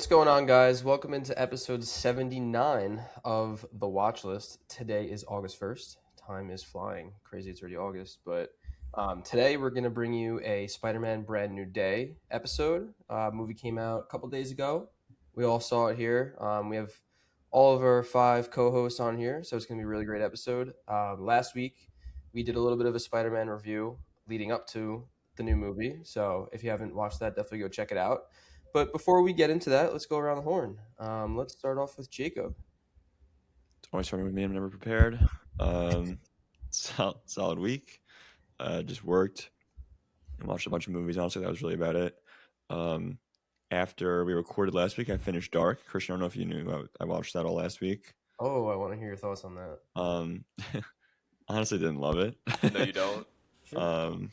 What's going on, guys? Welcome into episode 79 of The Watch List. Today is August 1st. Time is flying. Crazy it's already August. But today we're going to bring you a Spider-Man Brand New Day episode. Movie came out a couple days ago. We all saw it here. We have all of our 5 co-hosts on here, so it's going to be a really great episode. Last week, we did a little bit of a Spider-Man review leading up to the new movie. So if you haven't watched that, definitely go check it out. But before we get into that, let's go around the horn. Let's start off with Jacob. It's always starting with me. I'm never prepared. Solid week. Just worked and watched a bunch of movies. Honestly, that was really about it. After we recorded last week, I finished Dark. Christian, I don't know if you knew. I watched that all last week. Oh, I want to hear your thoughts on that. Honestly, didn't love it. No, you don't.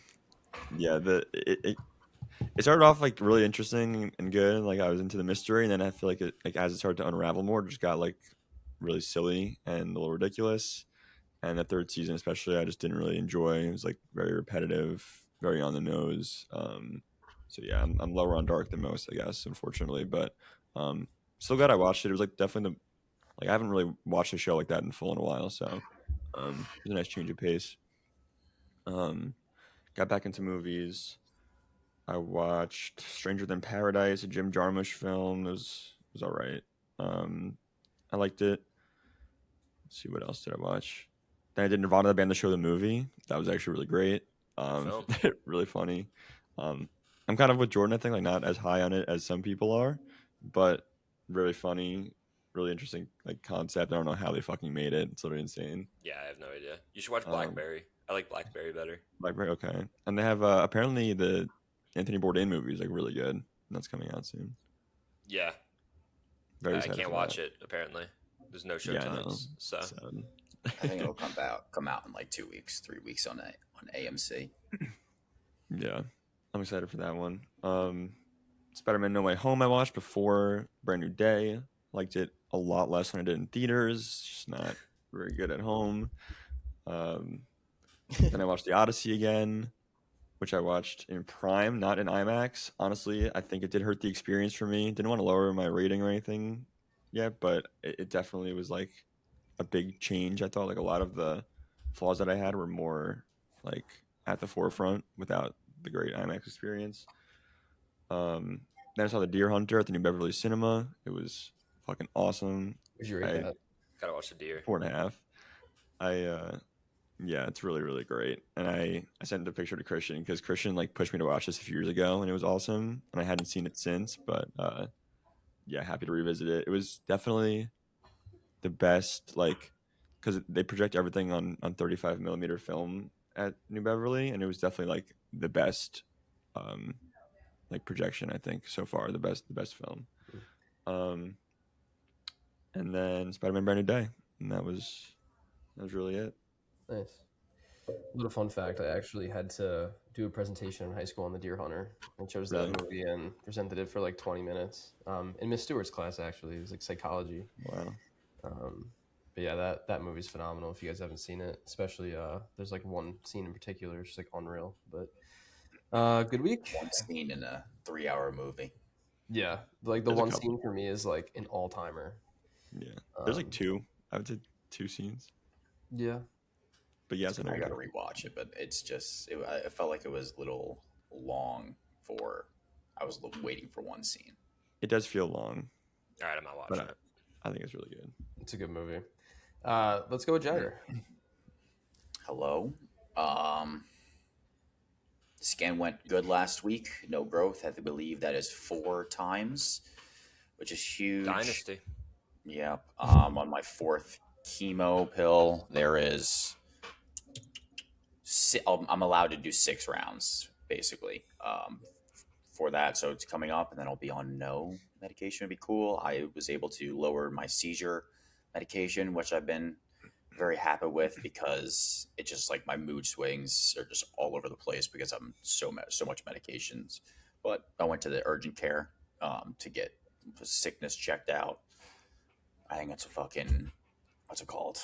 Yeah, it started off like really interesting and good. Like I was into the mystery, and then I feel like as it started to unravel more, it just got like really silly and a little ridiculous. And the third season, especially, I just didn't really enjoy. It was like very repetitive, very on the nose. So yeah, I'm lower on Dark than most, I guess, unfortunately. But still glad I watched it. It was like definitely I haven't really watched a show like that in full in a while. So it was a nice change of pace. Got back into movies. I watched Stranger Than Paradise, a Jim Jarmusch film. It was all right. I liked it. Let's see, what else did I watch? Then I did Nirvana the Band, the show, the movie. That was actually really great. Really funny. I'm kind of with Jordan, I think, like not as high on it as some people are, but really funny, really interesting like concept. I don't know how they fucking made it. It's literally insane. Yeah, I have no idea. You should watch Blackberry. I like Blackberry better. Blackberry, okay. And they have apparently the Anthony Bourdain movie is like really good. And that's coming out soon. Yeah. Very I excited can't for watch that. it, apparently. There's no show Yeah, I know. times. So Sad. I think it'll come out in like 2 weeks, 3 weeks on AMC. Yeah, I'm excited for that one. Spider-Man No Way Home I watched before Brand New Day. Liked it a lot less than I did in theaters. Just not very good at home. Then I watched The Odyssey again, which I watched in Prime, not in IMAX. Honestly, I think it did hurt the experience for me. Didn't want to lower my rating or anything yet, but it definitely was like a big change. I thought like a lot of the flaws that I had were more like at the forefront without the great IMAX experience. Then I saw The Deer Hunter at the New Beverly Cinema. It was fucking awesome. Would you rate that? gotta watch the deer. 4.5. Yeah, it's really, really great. And I sent the picture to Christian because Christian like pushed me to watch this a few years ago and it was awesome. And I hadn't seen it since, but yeah, happy to revisit it. It was definitely the best, like, because they project everything on 35 millimeter film at New Beverly, and it was definitely like the best like projection, I think, so far, the best film. And then Spider-Man Brand New Day, and that was really it. Nice. A little fun fact, I actually had to do a presentation in high school on The Deer Hunter. I chose Really? that movie and presented it for like 20 minutes. In Miss Stewart's class, actually. It was like psychology. Wow. But yeah, that movie's phenomenal if you guys haven't seen it. Especially, there's like one scene in particular, it's just like unreal. But good week. One scene in a 3-hour movie. Yeah, like the There's a one couple. scene for me is like an all-timer. Yeah, there's like two. I would say 2 scenes. Yeah. But yes, I know. I got to rewatch it, but it's just I felt like it was a little long for. I was waiting for one scene. It does feel long, All right, I'm not watching but it. I think it's really good. It's a good movie. Let's go with Jagger. Hello. Scan went good last week. No growth. I believe that is 4 times, which is huge. Dynasty. Yep. On my 4th chemo pill, there is. I'm allowed to do 6 rounds basically for that. So it's coming up, and then I'll be on no medication. Would be cool. I was able to lower my seizure medication, which I've been very happy with because it just like my mood swings are just all over the place because I'm so much medications. But I went to the urgent care to get sickness checked out. I think it's a fucking what's it called?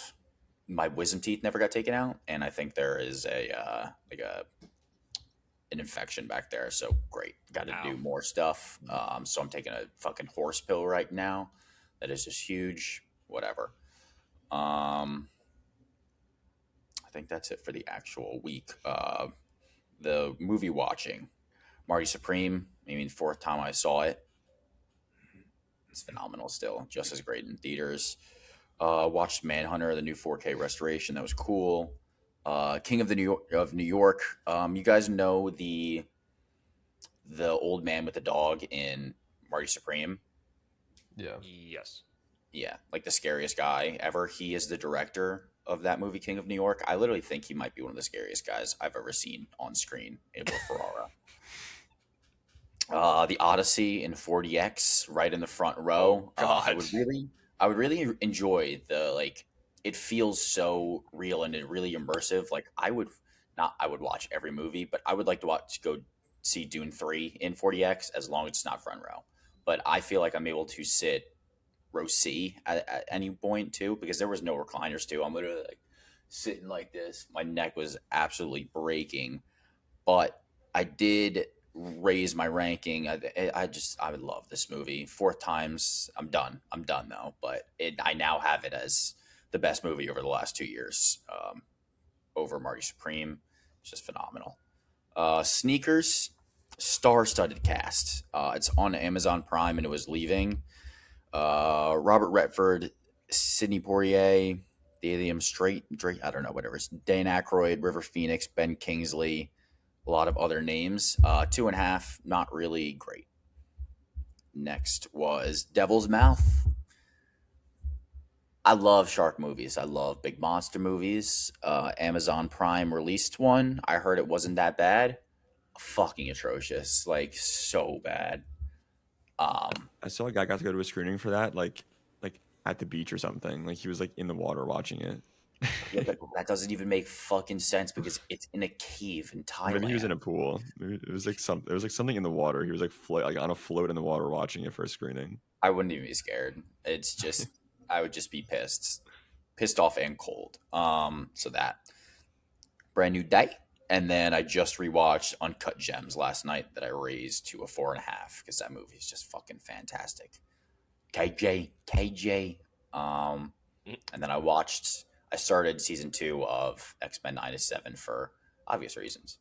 My wisdom teeth never got taken out, and I think there is a an infection back there. So great, got to do more stuff. So I'm taking a fucking horse pill right now. That is just huge. Whatever. I think that's it for the actual week. The movie watching, Marty Supreme. I mean, fourth time I saw it. It's phenomenal still. Just as great in theaters. Watched Manhunter, the new 4K restoration. That was cool. King of New York. You guys know the old man with the dog in Marty Supreme? Yeah. Yes. Yeah, like the scariest guy ever. He is the director of that movie, King of New York. I literally think he might be one of the scariest guys I've ever seen on screen in Will Ferrara. The Odyssey in 40X, right in the front row. God. I would really enjoy the like. It feels so real and really immersive. Like I would watch every movie, but I would like to go see Dune 3 in 40X as long as it's not front row. But I feel like I'm able to sit row C at any point too, because there was no recliners too. I'm literally like sitting like this. My neck was absolutely breaking, but I did raise my ranking. I would love this movie. Fourth times, I'm done though. But I now have it as the best movie over the last 2 years, over Marty Supreme. It's just phenomenal. Sneakers, star-studded cast. It's on Amazon Prime and it was leaving. Robert Redford, Sidney Poitier, Dalium Drake, I don't know, whatever. It's Dan Aykroyd, River Phoenix, Ben Kingsley, a lot of other names. 2.5, not really great. Next was Devil's Mouth. I love shark movies. I love big monster movies. Amazon Prime released one. I heard it wasn't that bad. Fucking atrocious. Like, so bad. I saw a guy got to go to a screening for that, like at the beach or something. Like he was like in the water watching it. Yeah, that doesn't even make fucking sense because it's in a cave in Thailand. Maybe he was in a pool. Maybe it was like something in the water. He was like on a float in the water watching it for a screening. I wouldn't even be scared. It's just I would just be pissed off and cold. So that brand new day, and then I just rewatched Uncut Gems last night that I raised to a 4.5 because that movie is just fucking fantastic. KJ. And then I started season 2 of X-Men 97 for obvious reasons.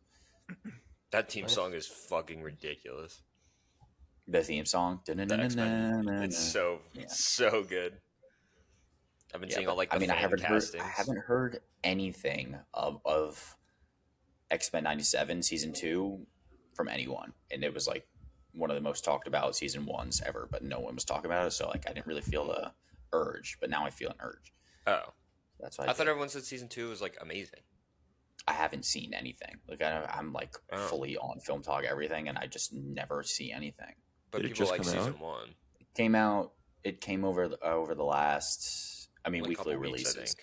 That team song is fucking ridiculous. The theme song. It's so good. I've been seeing all like the fan castings. I haven't heard anything of X-Men 97 season 2 from anyone, and it was like one of the most talked about season 1s ever, but no one was talking about it, so like I didn't really feel the urge, but now I feel an urge. Oh, that's why I thought everyone said season 2 was like amazing. I haven't seen anything. Like I'm like fully on Film Talk everything, and I just never see anything. But Did people like season season 1. It came over the last. I mean, like weekly weeks, releases. I think.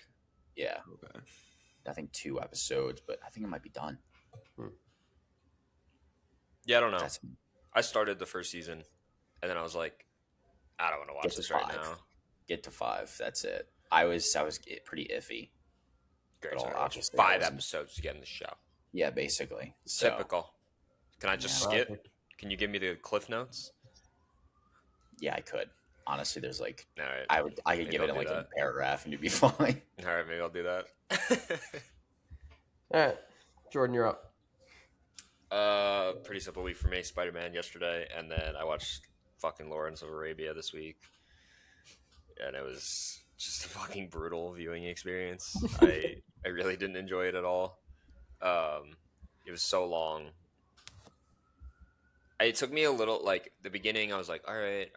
Yeah. Okay. I think 2 episodes, but I think it might be done. Yeah, I don't know. I started the first season, and then I was like, I don't want to watch this right now. Get to 5. That's it. I was pretty iffy. Great. So I watched 5 episodes to get in the show. Yeah, basically. So, typical. Can I just skip? Can you give me the cliff notes? Yeah, I could. Honestly, there's like all right. I could give it like a paragraph and you'd be fine. All right, maybe I'll do that. All right, Jordan, you're up. Pretty simple week for me. Spider-Man yesterday, and then I watched fucking Lawrence of Arabia this week, and it was just a fucking brutal viewing experience. I really didn't enjoy it at all. It was so long. It took me a little, like, the beginning, I was like, all right,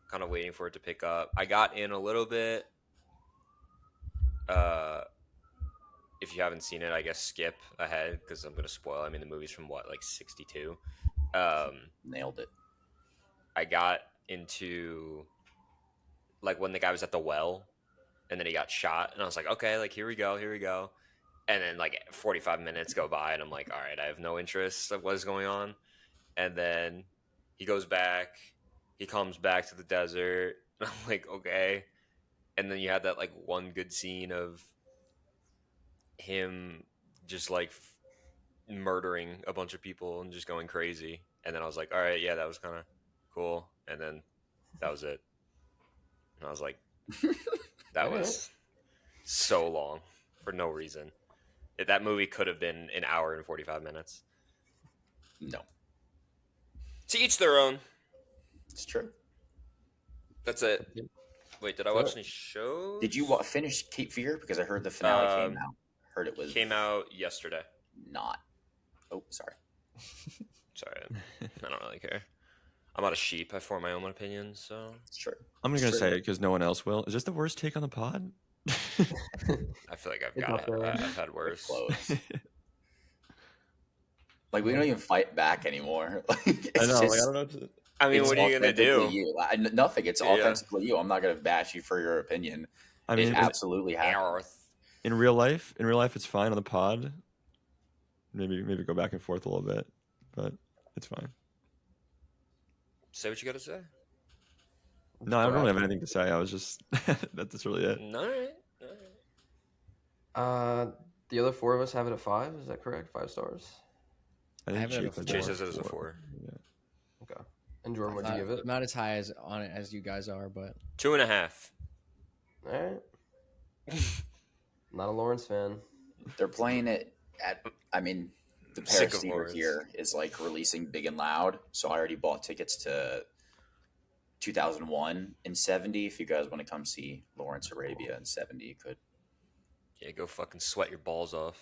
kind of waiting for it to pick up. I got in a little bit. If you haven't seen it, I guess skip ahead, because I'm going to spoil. I mean, the movie's from, like, 62. Nailed it. I got into, like, when the guy was at the well, and then he got shot, and I was like, okay, like, here we go. And then, like, 45 minutes go by, and I'm like, all right, I have no interest of what is going on. And then he goes back. He comes back to the desert. And I'm like, okay. And then you had that, like, one good scene of him just, like, murdering a bunch of people and just going crazy. And then I was like, all right, yeah, that was kind of cool. And then that was it. And I was like, that All right. was so long for no reason. That movie could have been an hour and 45 minutes. No, To each their own. it's true. That's it. Wait, did I watch any shows? Did you finish Cape Fear? Because I heard the finale came out. Heard it was Came out yesterday. not. Oh, sorry. Sorry, I don't really care. I'm not a sheep. I form my own opinions, so It's true. I'm It's just gonna true. say it because no one else will. Is this the worst take on the pod? I feel like It's up there. I've had worse. Close. Like, we don't even fight back anymore. Like, it's I know. just- Like, I don't know. What to... I mean, it's what are you gonna do? authentically you. Nothing. It's Yeah. authentically you. I'm not gonna bash you for your opinion. I mean, It absolutely happened. in real life, it's fine on the pod. Maybe go back and forth a little bit, but it's fine. Say what you gotta say. No, I don't really have anything to say. I was just that's really it. All right. The other four of us have it at 5. Is that correct? 5 stars. I I think have it Chase at Chase has it as a 4. Yeah. Okay. And Jordan, what'd you give it? Not as high as on it as you guys are, but 2.5. All right. Not a Lawrence fan. They're playing it at. I mean, the Sick Paris of Theater Lawrence. here is like releasing big and loud. So I already bought tickets to 2001 in 70. If you guys want to come see Lawrence Arabia in 70, you could. Yeah, go fucking sweat your balls off.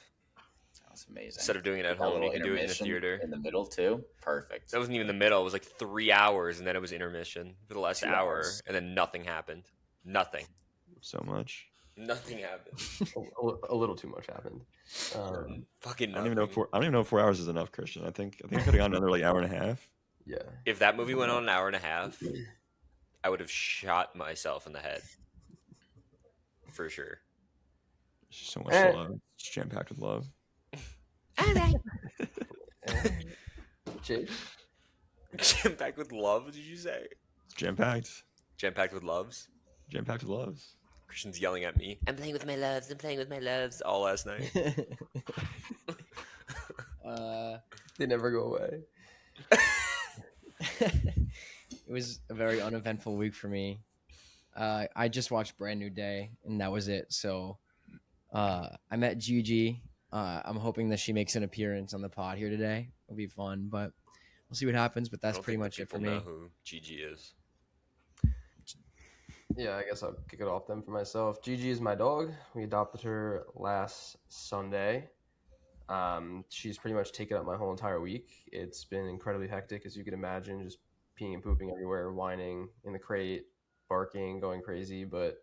That's amazing. Instead of doing it at That home, you little can do it in the intermission theater. in the middle too. Perfect. That wasn't even the middle. It was like 3 hours, and then it was intermission for the last 2 hour, hours. and then nothing happened. Nothing. So much. Nothing happened. A little too much happened. Fucking I nothing. don't even know if 4 hours is enough, Christian. I think I could have gone another like hour and a half. Yeah. If that movie went on an hour and a half, I would have shot myself in the head. For sure. It's just so much love. It's jam packed with love. Chase? Jam packed with love, did you say? It's jam packed. Jam packed with loves? Jam packed with loves. Christian's yelling at me. I'm playing with my loves. I'm playing with my loves. All last night. They never go away. it was a very uneventful week for me. I just watched Brand New Day, and that was it. So I met Gigi. I'm hoping that she makes an appearance on the pod here today. It'll be fun, but we'll see what happens. But I that's don't pretty think much the it for people me. know who Gigi is. Yeah, I guess I'll kick it off then for myself. Gigi is my dog. We adopted her last Sunday. She's pretty much taken up my whole entire week. It's been incredibly hectic, as you can imagine, just peeing and pooping everywhere, whining in the crate, barking, going crazy. But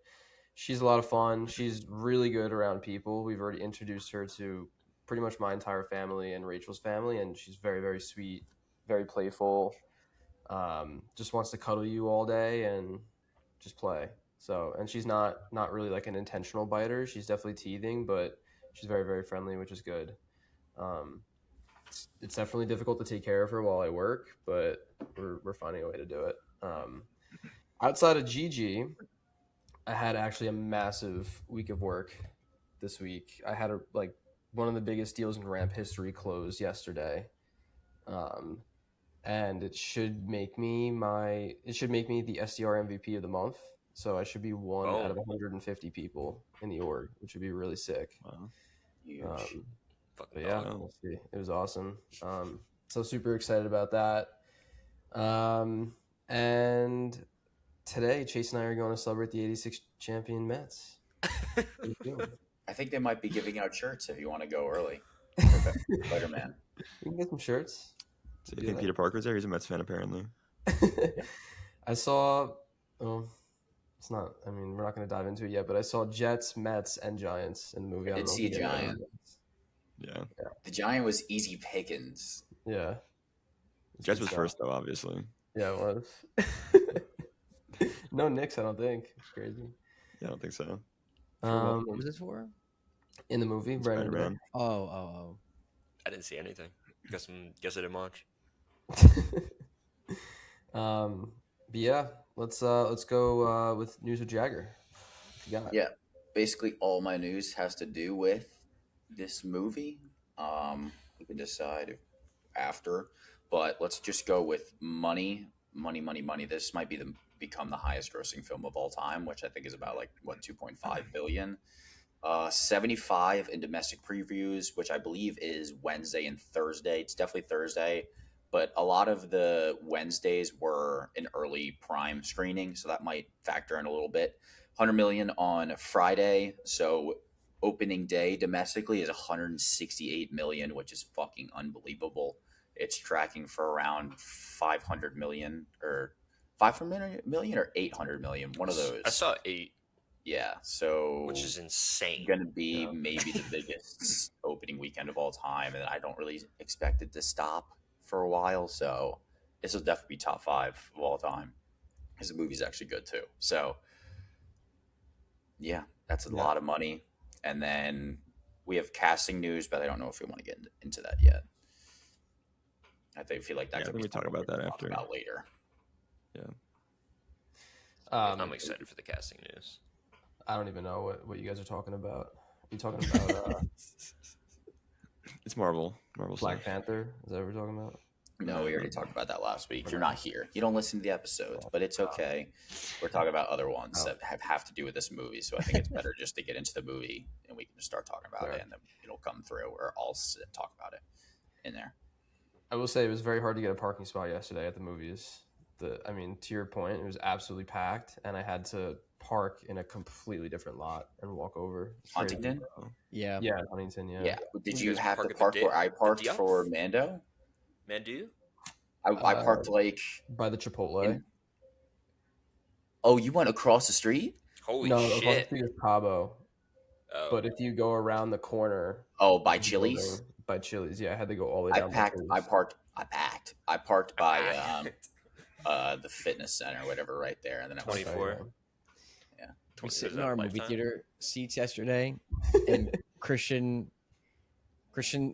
she's a lot of fun. She's really good around people. We've already introduced her to pretty much my entire family and Rachel's family, and she's very, very sweet, very playful. Just wants to cuddle you all day and just play. So, and she's not really like an intentional biter. She's definitely teething, but she's very, very friendly, which is good. It's definitely difficult to take care of her while I work, but we're finding a way to do it. Outside of Gigi, I had actually a massive week of work this week. I had one of the biggest deals in ramp history closed yesterday. And it should make me the SDR MVP of the month. So I should be one out of 150 people in the org, which would be really sick. Wow. Huge. But yeah, we'll see. It was awesome. So super excited about that. And today, Chase and I are going to celebrate the 86 champion Mets. I think they might be giving out shirts if you want to go early. Spider-Man. We can get some shirts. So you think Peter Parker's there? He's a Mets fan, apparently. I saw. It's not. I mean, we're not going to dive into it yet, but I saw Jets, Mets, and Giants in the movie. I did see a Giant. Yeah. The Giant was easy pickings. Yeah. Jets was first, though, obviously. Yeah, it was. No Knicks, I don't think. It's crazy. Yeah, I don't think so. What was this for? In the movie, Brandon. Spider-Man. Oh. I didn't see anything. Guess I didn't watch. But yeah, let's go with news of Jagger. What you got? Yeah, basically all my news has to do with this movie. can decide after. But let's just go with money. This might become the highest grossing film of all time, which I think is about like what 2.5 billion. 75 in domestic previews, which I believe is Wednesday and Thursday. It's definitely Thursday, but a lot of the Wednesdays were an early prime screening, so that might factor in a little bit. 100 million on Friday, so opening day domestically is 168 million, which is fucking unbelievable. It's tracking for around 500 million or 500 million or 800 million, one of those. I saw 8, Yeah, so which is insane. going to be Yeah. maybe the biggest opening weekend of all time, and I don't really expect it to stop for a while. So this will definitely be top 5 of all time because the movie's actually good too. So yeah, that's a Yeah. lot of money. And then we have casting news, but I don't know if we want to get into that yet. Feel like that Yeah, I could think be we talk something about that we can talk after. about later. I'm excited for the casting news. I don't even know what you guys are talking about. Are you talking about It's Marvel Black stuff. Panther? Is that what we're talking about? No, we already talked about that last week. You're not here. You don't listen to the episodes, but it's okay. We're talking about other ones that have to do with this movie. So I think it's better just to get into the movie and we can just start talking about it, and then it'll come through, or I'll talk about it in there. I will say it was very hard to get a parking spot yesterday at the movies. To your point, it was absolutely packed, and I had to park in a completely different lot and walk over. It's crazy. Huntington? Yeah. Yeah, Huntington. Yeah. Yeah. Did You you guys have park to at the park Di- where I the parked Diop? for Mando? Man, do you? I parked like. By the Chipotle. Oh, you went across the street? Holy No, across the shit! street is Cabo. Oh, But if you go around the corner Oh, by of the Chili's? building- by Chili's, yeah, I had to go all the way I down. by parked by the fitness center or whatever right there, and then I was 24. We Is sitting in that our movie Lifetime? theater seats yesterday, and Christian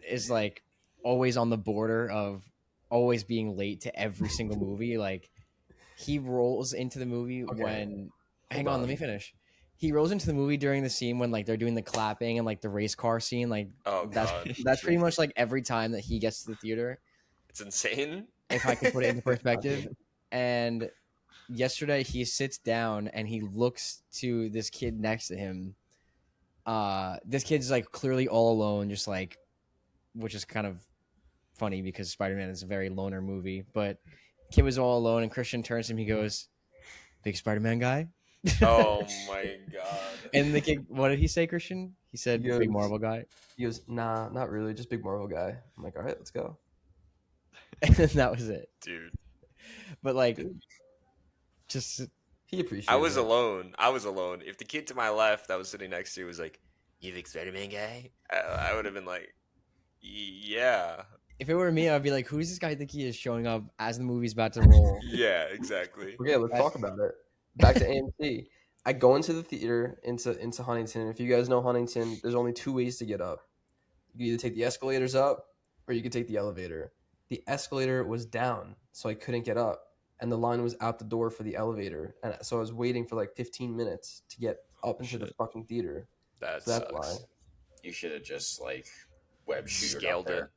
is like always on the border of always being late to every single movie. Like he rolls into the movie Okay. when. Hang Hold on, let me finish. He rolls into the movie during the scene when like they're doing the clapping and like the race car scene. Like Oh that's god, that's pretty much like every time that he gets to the theater. it's insane. If I can put it into perspective. And yesterday he sits down and he looks to this kid next to him. This kid's like clearly all alone, just like, which is kind of funny because Spider-Man is a very loner movie. But kid was all alone, and Christian turns to him. He goes, "Big Spider-Man guy." Oh my god. And the kid, what did he say, Christian? He said, He goes- "Big Marvel guy," He goes, nah, not really, just big Marvel guy. I'm like, all right, let's go. and that was it. Dude, But like, just He appreciated I was it. alone. If the kid to my left that was sitting next to you was like, "You big Spider-Man guy," I would have been like, "Yeah, if it were me, I'd be like, "Who does this guy think he is showing up as the movie's about to roll?" yeah, exactly." Okay, let's talk about it. Back to AMC. I go into the theater into Huntington. If you guys know Huntington, there's only 2 ways to get up. You can either take the escalators up or you can take the elevator. The escalator was down, so I couldn't get up. And the line was out the door for the elevator. And so I was waiting for like 15 minutes to get up into the fucking theater. That So that's sucks. why. You should have just like web shooted up Scaled there.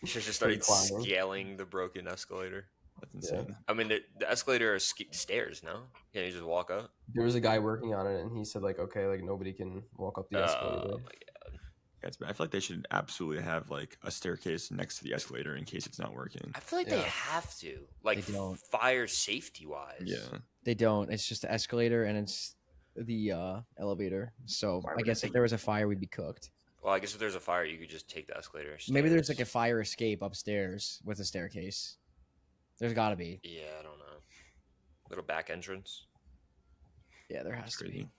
You should just started climbing. scaling the broken escalator. That's insane. I mean, the escalator is stairs, no? Yeah, you just walk up. There was a guy working on it, and he said, like, okay, like nobody can walk up the escalator. Oh my god. Yeah, I feel like they should absolutely have like a staircase next to the escalator in case it's not working. I feel like Yeah. they have to, like, They don't. fire safety wise. Yeah. They don't. It's just the escalator and it's the elevator. So Why I would guess it if be? there was a fire, we'd be cooked. Well, I guess if there's a fire, you could just take the escalator. Maybe there's like a stairs. fire escape upstairs with a staircase. There's got to be. Yeah, I don't know. Little back entrance. Yeah, there has to Crazy. be.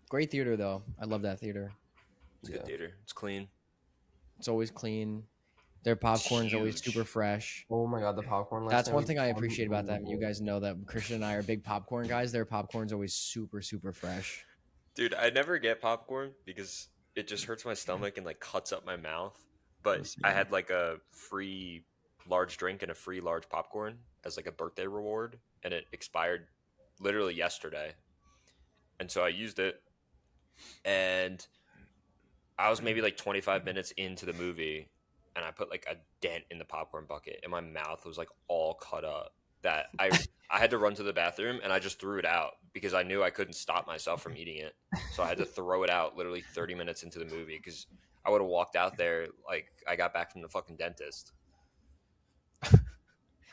Great theater though. I love that theater. It's a good theater. It's clean. It's always clean. Their popcorn's always Huge. super fresh. Oh my god, the popcorn last That's night one was thing I appreciate about them. You unbelievable. guys know that Christian and I are big popcorn guys. Their popcorn's always super, super fresh. Dude, I never get popcorn because it just hurts my stomach and like cuts up my mouth. But Yes, I yeah. had like a free large drink and a free large popcorn as like a birthday reward, and it expired literally yesterday. And so I used it, and I was maybe like 25 minutes into the movie, and I put like a dent in the popcorn bucket, and my mouth was like all cut up. That I had to run to the bathroom, and I just threw it out because I knew I couldn't stop myself from eating it. So I had to throw it out literally 30 minutes into the movie because I would have walked out there like I got back from the fucking dentist.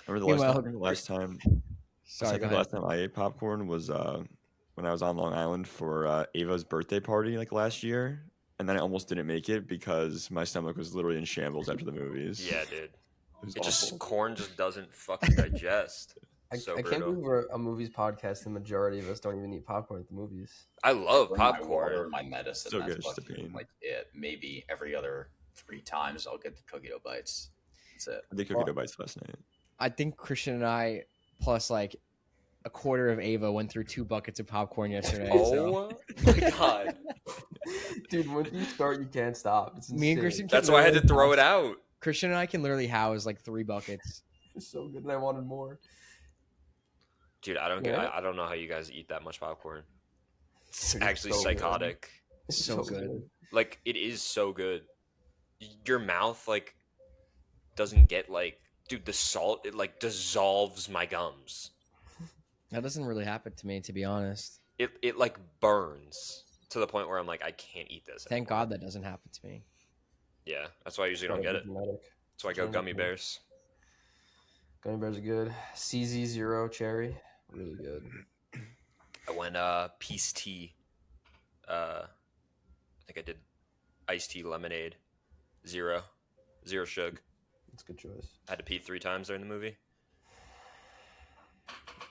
Remember Meanwhile- the last time Sorry, go the ahead. last time I ate popcorn was when I was on Long Island for Ava's birthday party like last year, and then I almost didn't make it because my stomach was literally in shambles after the movies. Yeah, dude. was It just awful. corn just doesn't fucking digest. I So can't brutal. believe we're a movies podcast. The majority of us don't even eat popcorn at the movies. I love Bring my water popcorn. and my medicine. So That's good, just a fucking, pain. like it. Maybe every other 3 times I'll get the cookie dough bites. That's it. I did cookie dough bites last night. I think Christian and I, plus like a quarter of Ava, went through 2 buckets of popcorn yesterday. so. Oh my god. Dude, once you start, you can't stop. It's Me and insane. Christian That's why I had to throw it out. Christian and I can literally house like 3 buckets. It's so good, and I wanted more. Dude, I don't Yeah. I don't know how you guys eat that much popcorn. It's Dude, actually so good. psychotic. It's So good. Like it is so good. Your mouth like doesn't get like dude, the salt it like dissolves my gums. That doesn't really happen to me, to be honest. It like burns to the point where I'm like I can't eat this. Thank anymore. God that doesn't happen to me. Yeah, that's why I usually don't get it. Genetic. That's why I go gummy bears. Gummy bears are good. CZ0 cherry, really good. I went peace tea. I think I did iced tea lemonade. Zero sugar. That's a good choice. I had to pee 3 times during the movie.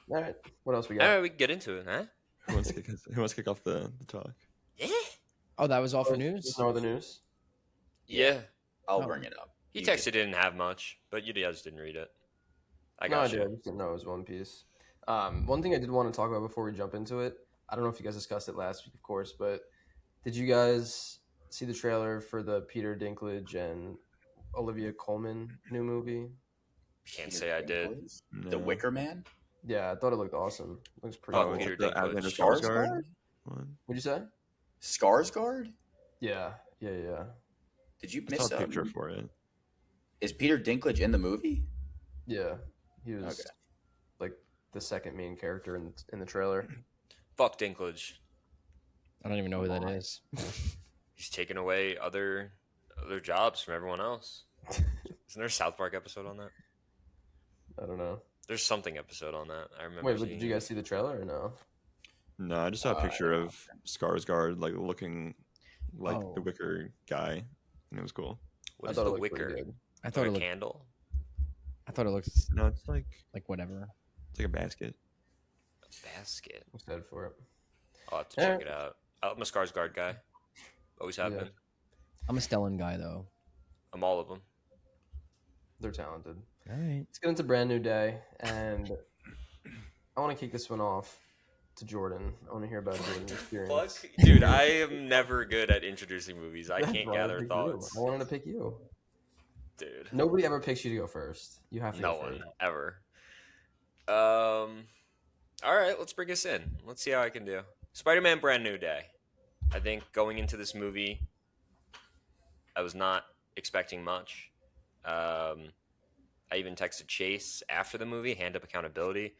All right, what else we All got? right, we can get into it, huh? Who wants to kick off the talk? Yeah. Oh, that was all for There's news? no other news. Yeah. I'll Oh. bring it up. He You texted didn't have much, but you guys didn't read it. I No, got I did. I you. just didn't know it was One Piece. One thing I did want to talk about before we jump into it. I don't know if you guys discussed it last week, of course, but did you guys see the trailer for the Peter Dinklage and Olivia Colman new movie? Can't say I did. The No. Wicker Man? Yeah, I thought it looked awesome. Looks pretty Oh, cool. Peter It's like the Dinklage. Alexander Skarsgård? Skarsgård one. What'd you say? Skarsgård? Yeah. Did you I miss saw a picture for it. Is Peter Dinklage in the movie? Yeah. He was Okay. like the second main character in the trailer. Fuck Dinklage. I don't even know who that is. He's taking away other jobs from everyone else. Isn't there a South Park episode on that? I don't know. There's something episode on that. I remember. Wait, but seeing did you it. guys see the trailer or no? No, I just saw a picture of Skarsgård like looking like Oh. the Wicker guy, and it was cool. What I is thought the it looked pretty wicker? good. I Like thought a it looked. candle? I thought it looked No, it's like whatever. a basket. A basket. I'm excited for it. I'll have to Yeah. check it out. I'm a Skarsgård guy. Always have Yeah. been. I'm a Stellan guy though. I'm all of them. They're talented. All right. Let's get into brand new day, and I want to kick this one off to Jordan. I want to hear about Jordan's experience. Fuck, dude, I am never good at introducing movies. I That's can't why I gather picked thoughts, you. I wanted to pick you. dude. Nobody ever picks you to go first. You have to No go one first. ever. All right, let's bring us in. Let's see how I can do. Spider-Man: Brand New Day. I think going into this movie, I was not expecting much. I even texted Chase after the movie, hand up accountability.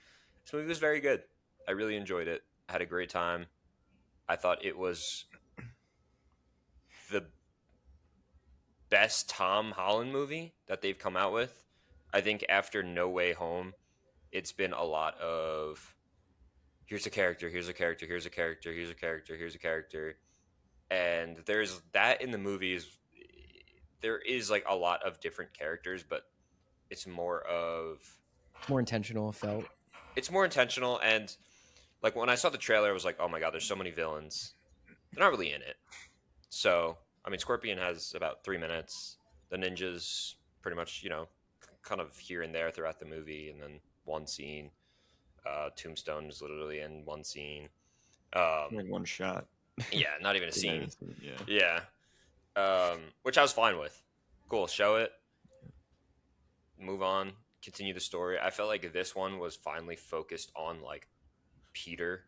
This movie was very good. I really enjoyed it. I had a great time. I thought it was the best Tom Holland movie that they've come out with. I think after No Way Home, it's been a lot of here's a character, here's a character, here's a character, here's a character, here's a character. And there's that in the movies. There is like a lot of different characters, but it's more of More intentional. It felt. it's more intentional. And like when I saw the trailer, I was like, oh my god, there's so many villains. They're not really in it. So I mean, Scorpion has about 3 minutes. The ninjas pretty much, kind of here and there throughout the movie, and then one scene. Tombstone is literally in one scene. Like one shot. Yeah, not even a scene. Yeah. Yeah. Which I was fine with. Cool, show it. Move on. Continue the story. I felt like this one was finally focused on like Peter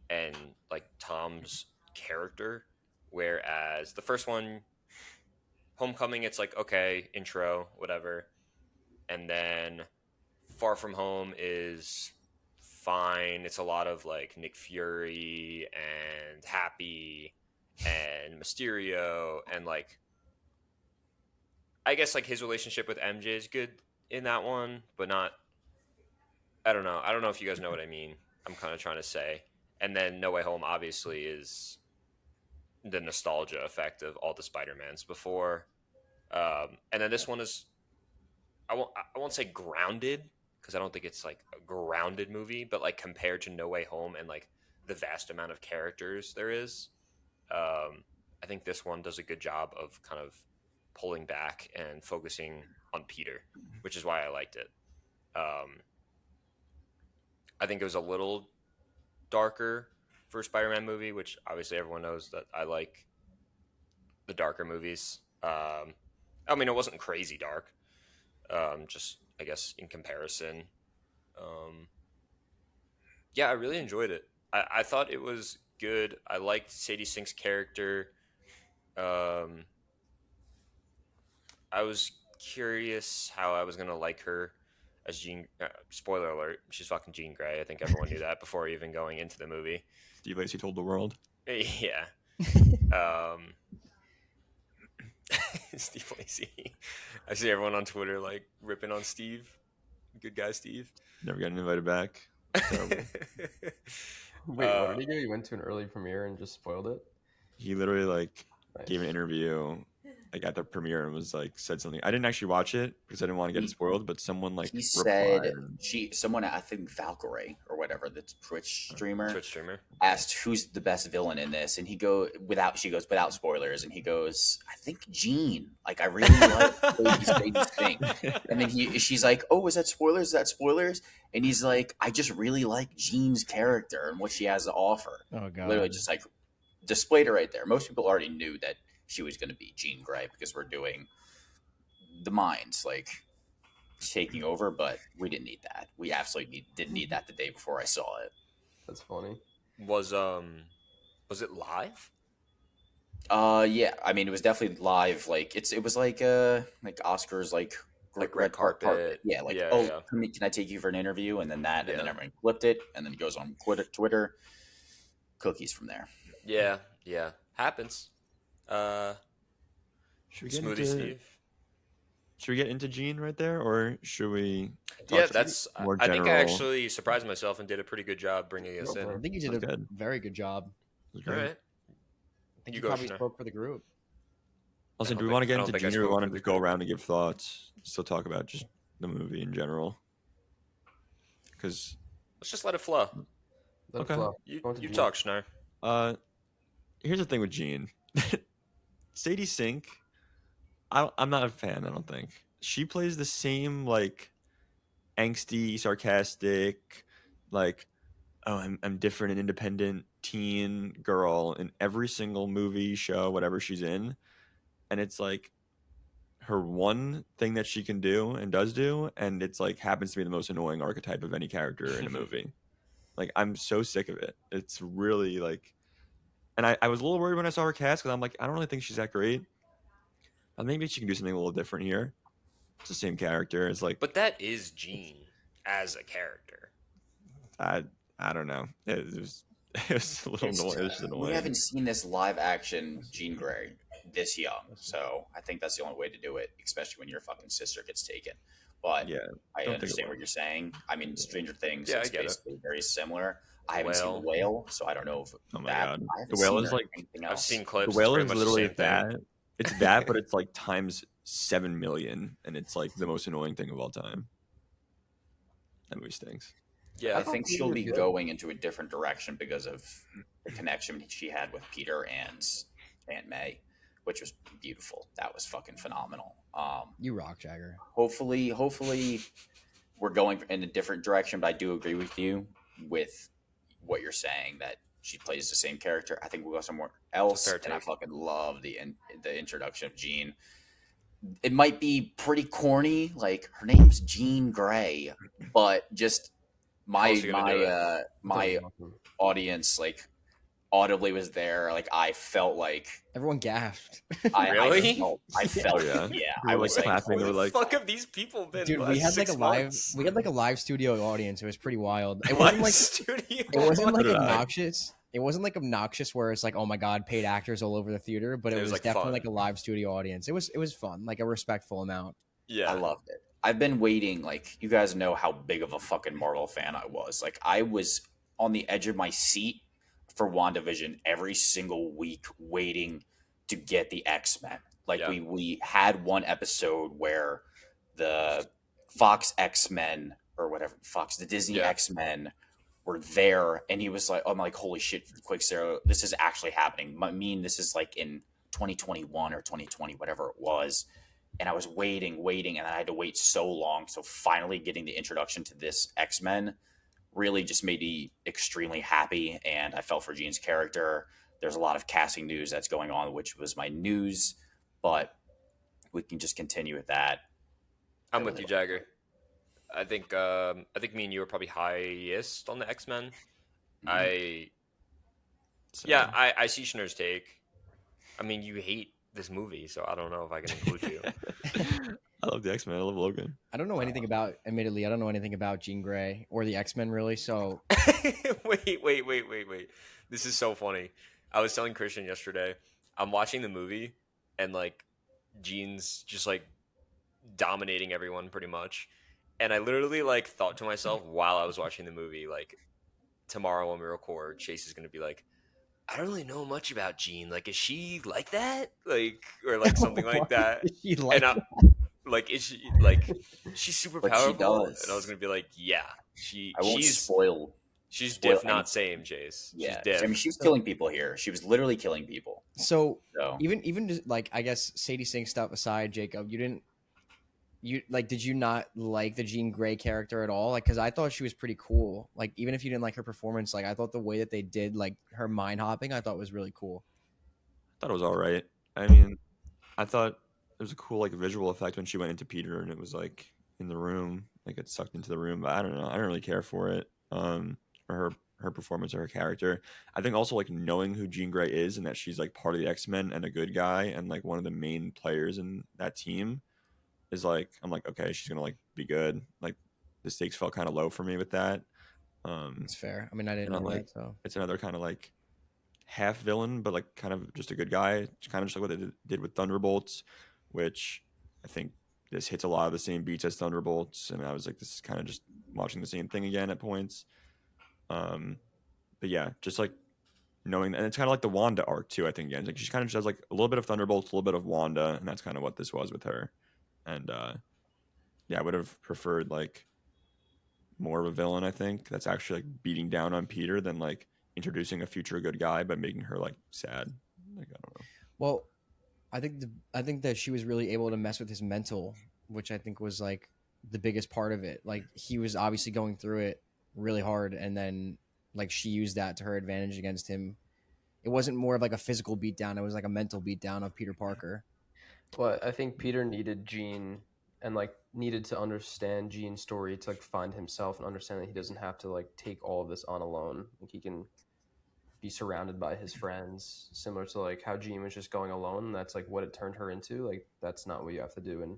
and like Tom's character, whereas the first one Homecoming, it's like, okay, intro, whatever. And then Far From Home is fine. It's a lot of like Nick Fury and Happy and Mysterio, and like I guess like his relationship with MJ is good in that one, but not. I don't know. I don't know if you guys know what I mean. I'm kind of trying to say. And then No Way Home obviously is the nostalgia effect of all the Spider-Mans before. And then this one is I won't say grounded, because I don't think it's like a grounded movie, but like compared to No Way Home and like the vast amount of characters there is, I think this one does a good job of kind of pulling back and focusing on Peter, which is why I liked it. I think it was a little darker for a Spider-Man movie, which obviously everyone knows that I like the darker movies. I mean, it wasn't crazy dark, just I guess in comparison. Yeah, I really enjoyed it. I thought it was good. I liked Sadie Sink's character. I was curious how I was gonna like her as Jean. Spoiler alert: she's fucking Jean Grey. I think everyone knew that before even going into the movie. Steve Lacy told the world. Yeah. Steve Lacy. I see everyone on Twitter like ripping on Steve. Good guy, Steve. Never got invited back. Terrible. Wait, what did he do? He went to an early premiere and just spoiled it? He literally like Nice. gave an interview like at the premiere and was like said something. I didn't actually watch it because I didn't want to get it spoiled, but someone like He said replied. someone, I think Valkyrie or whatever, the Twitch streamer, asked who's the best villain in this, and she goes without spoilers, and he goes, I think Jean. Like I really like Sadie Sink. And then she's like, oh, is that spoilers? Is that spoilers? And he's like, I just really like Jean's character and what she has to offer. Oh god. Literally just like displayed it right there. Most people already knew that she was going to be Jean Grey because we're doing the minds like taking over, but we didn't need that. We absolutely didn't need that the day before I saw it. That's funny. Was it live? Yeah. I mean, it was definitely live. Like it was like Oscars, like red carpet. Yeah. Like, Yeah, oh, yeah. can I take you for an interview? And then that, and then Yeah. everyone flipped it, and then it goes on Twitter. Cookies from there. Yeah, happens. Should we get Smoothie into, Steve. Should we get into Gene right there, or should we? Yeah, talk that's. more I think I general? actually surprised myself and did a pretty good job bringing us Go for in. I think you did Sounds a good. very good job. It was All great. right. I think You you go, probably Schneider. spoke for the group. Also, I do don't we want to think- get I don't into think I Gene, or we spoke want for to the just go group. around and give thoughts? Still talk about just the movie in general, because Let's just let it flow. Let it Okay. flow. You Go into Gene. talk, Schneider. here's the thing with Gene. Sadie Sink, I'm not a fan. I don't think she plays the same like angsty, sarcastic, like I'm different and independent teen girl in every single movie, show, whatever she's in, and it's like her one thing that she can do and does do, and it's like happens to be the most annoying archetype of any character in a movie. Like I'm so sick of it. It's really like, and I was a little worried when I saw her cast because I'm like, I don't really think she's that great. But maybe she can do something a little different here. It's the same character. It's like, But that is Gene as a character. I don't know. It was a little annoying. It was just We annoying. haven't seen this live action Jean Grey this young, so I think that's the only way to do it, especially when your fucking sister gets taken. But Yeah, I don't think understand it what you're saying. I mean, Stranger Things Yeah, I is get it. basically very similar. I haven't seen Whale. The Whale, so I don't know if Oh my that. God. I haven't The Whale seen is her like- in anything I've else. seen The clips. Whale it's is pretty much the literally same thing. that. It's that, but it's like times 7 million, and it's like the most annoying thing of all time. That movie stinks. Yeah, I think thought she'll she be was good. going into a different direction because of the connection she had with Peter and Aunt May, which was beautiful. That was fucking phenomenal. You rock, Jagger. Hopefully we're going in a different direction, but I do agree with you with what you're saying that she plays the same character. I think we'll go somewhere else, fair and I take. fucking love the introduction of Jean. It might be pretty corny, like her name's Jean Grey, but just How else you gonna do my That's awesome. audience like audibly was there. Like I felt like Everyone gasped. Really? I felt yeah. yeah. People I were, was like, like, clapping. They Where were the like, fuck have these people been? Dude, the we last had like 6 a live months? we had like a live studio audience. It was pretty wild. It Live wasn't like studio. it wasn't like Did I? obnoxious. It wasn't like obnoxious where it's like, oh my god, paid actors all over the theater, but it It was, was like, definitely fun. like a live studio audience. It was fun, like a respectful amount. Yeah. I loved it. I've been waiting. Like you guys know how big of a fucking Marvel fan I was. Like I was on the edge of my seat for WandaVision every single week, waiting to get the X-Men. Like Yeah. we had one episode where the Fox X-Men or whatever the Disney Yeah. X-Men were there, and he was like, I'm like, holy shit, quick Sarah, this is actually happening. I mean, this is like in 2021 or 2020, whatever it was. And I was waiting, and I had to wait so long. So finally getting the introduction to this X-Men really just made me extremely happy, and I felt for Jean's character. There's a lot of casting news that's going on, which was my news, but we can just continue with that. I'm with you, Jagger. I think me and you are probably highest on the X-Men. I see Schnurr's take. I mean, you hate this movie, so I don't know if I can include you. I love the X-Men. I love Logan. I don't know anything about. Admittedly, I don't know anything about Jean Grey or the X-Men really. So Wait. This is so funny. I was telling Christian yesterday, I'm watching the movie and like Jean's just like dominating everyone pretty much. And I literally like thought to myself while I was watching the movie, like tomorrow when we record, Chase is gonna be like, I don't really know much about Jean. Like, is she like that? Like, or like something like that. She like And like, is she like she's super But she powerful? does. And I was gonna be like, yeah, I won't she's spoil. diff, anything. not same, Chase. Yeah, She's diff. I mean, she was killing people here. She was literally killing people. So So even just, like I guess Sadie Sink stuff aside, Jacob, did you not like the Jean Grey character at all? Like, because I thought she was pretty cool. Like, even if you didn't like her performance, like I thought the way that they did like her mind hopping, I thought was really cool. I thought it was all right. I mean, I thought it was a cool like visual effect when she went into Peter and it was like in the room, like it sucked into the room. But I don't know. I don't really care for it. Or her performance or her character. I think also like knowing who Jean Grey is and that she's like part of the X-Men and a good guy and like one of the main players in that team is like, I'm like, okay, she's gonna like be good. Like the stakes felt kind of low for me with that. It's fair. I mean, I didn't And I'm know like, that. So it's another kind of like half villain, but like kind of just a good guy. It's kind of just like what they did with Thunderbolts, which I think this hits a lot of the same beats as Thunderbolts. And I was like, this is kind of just watching the same thing again at points. But yeah, just like knowing, and it's kind of like the Wanda arc too. I think again, like she kind of just has like a little bit of Thunderbolts, a little bit of Wanda, and that's kind of what this was with her. And yeah, I would have preferred like more of a villain. I think that's actually like beating down on Peter than like introducing a future good guy by making her like sad. Like I don't know. well, I think that she was really able to mess with his mental, which I think was like the biggest part of it. Like he was obviously going through it really hard, and then like she used that to her advantage against him. It wasn't more of like a physical beatdown; it was like a mental beatdown of Peter Parker. Well, I think Peter needed Jean and like needed to understand Jean's story to like find himself and understand that he doesn't have to like take all of this on alone. Like he can be surrounded by his friends, similar to like how Jean was just going alone. That's like what it turned her into. Like that's not what you have to do and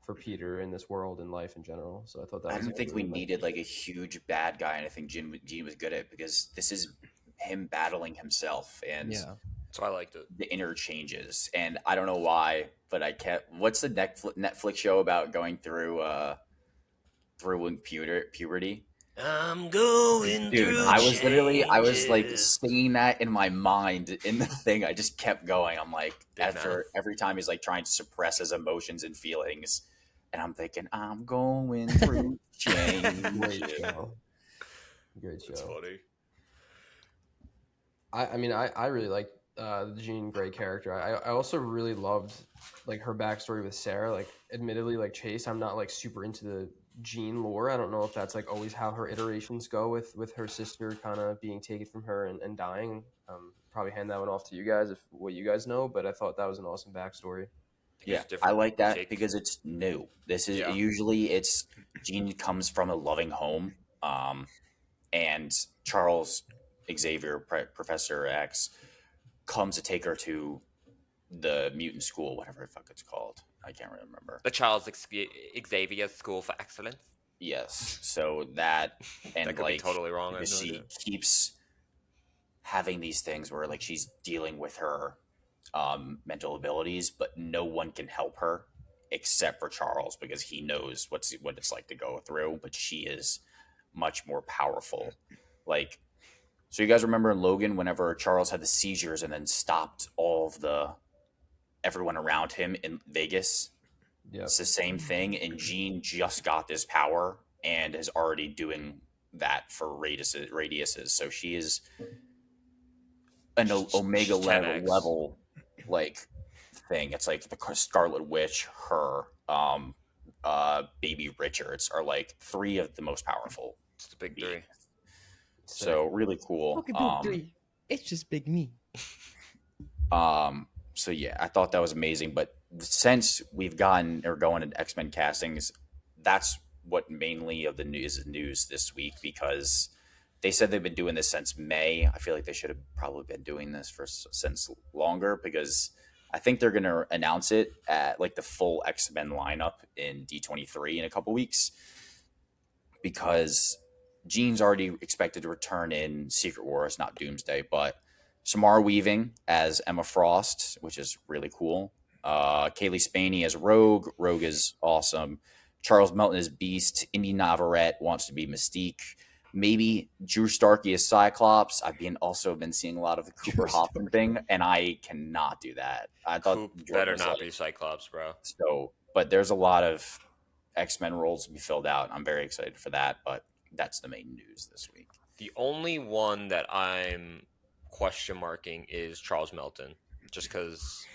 for Peter in this world and life in general. So I thought that I was didn't think we needed like a huge bad guy, and I think Jean was good at it because this is him battling himself and Yeah, So I liked it. the interchanges. And I don't know why, but I kept. What's the Netflix show about going through puberty? I'm going Dude, through I was like changes. singing that in my mind in the thing. I just kept going. I'm like, Big after mouth. every time he's like trying to suppress his emotions and feelings, and I'm thinking, I'm going through great change. show. Great That's show. funny. I mean, I really like the Jean Grey character. I also really loved like her backstory with Sarah. Like, admittedly, like Chase, I'm not like super into the Jean lore. I don't know if that's like always how her iterations go with her sister kind of being taken from her and dying. Probably hand that one off to you guys if what you guys know. But I thought that was an awesome backstory. Yeah, It's different I like that take. because it's new. This is Yeah. usually it's Jean comes from a loving home, and Charles Xavier, Professor X, comes to take her to the mutant school, whatever the fuck it's called. I can't remember. The Charles Xavier School for Excellence. Yes. So that, and That could be totally wrong. I have because no she idea. keeps having these things where like she's dealing with her mental abilities, but no one can help her except for Charles because he knows what it's like to go through. But she is much more powerful. Like, so you guys remember in Logan whenever Charles had the seizures and then stopped all of everyone around him in Vegas? Yeah. It's the same thing, and Jean just got this power and is already doing that for radiuses. So she is an Omega She's 10X. level like thing. It's like the Scarlet Witch, her, Baby Richards are like three of the most powerful. It's the big beings. three. So really cool. Fucking big three. It's just big me. So yeah, I thought that was amazing. But since we've gotten or going into X-Men castings, that's what mainly of the news this week, because they said they've been doing this since May. I feel like they should have probably been doing this since longer, because I think they're going to announce it at like the full X-Men lineup in D23 in a couple weeks, because Jean's already expected to return in Secret Wars, not Doomsday, but Samara Weaving as Emma Frost, which is really cool. Kaylee Spaney as Rogue. Rogue is awesome. Charles Melton as Beast. Indy Navarrete wants to be Mystique. Maybe Drew Starkey as Cyclops. I've also been seeing a lot of the Cooper Hoffman thing, and I cannot do that. I thought Coop Jordan better was not like- be Cyclops, bro. So, but there's a lot of X-Men roles to be filled out. I'm very excited for that, but that's the main news this week. The only one that I'm question marking is Charles Melton, just because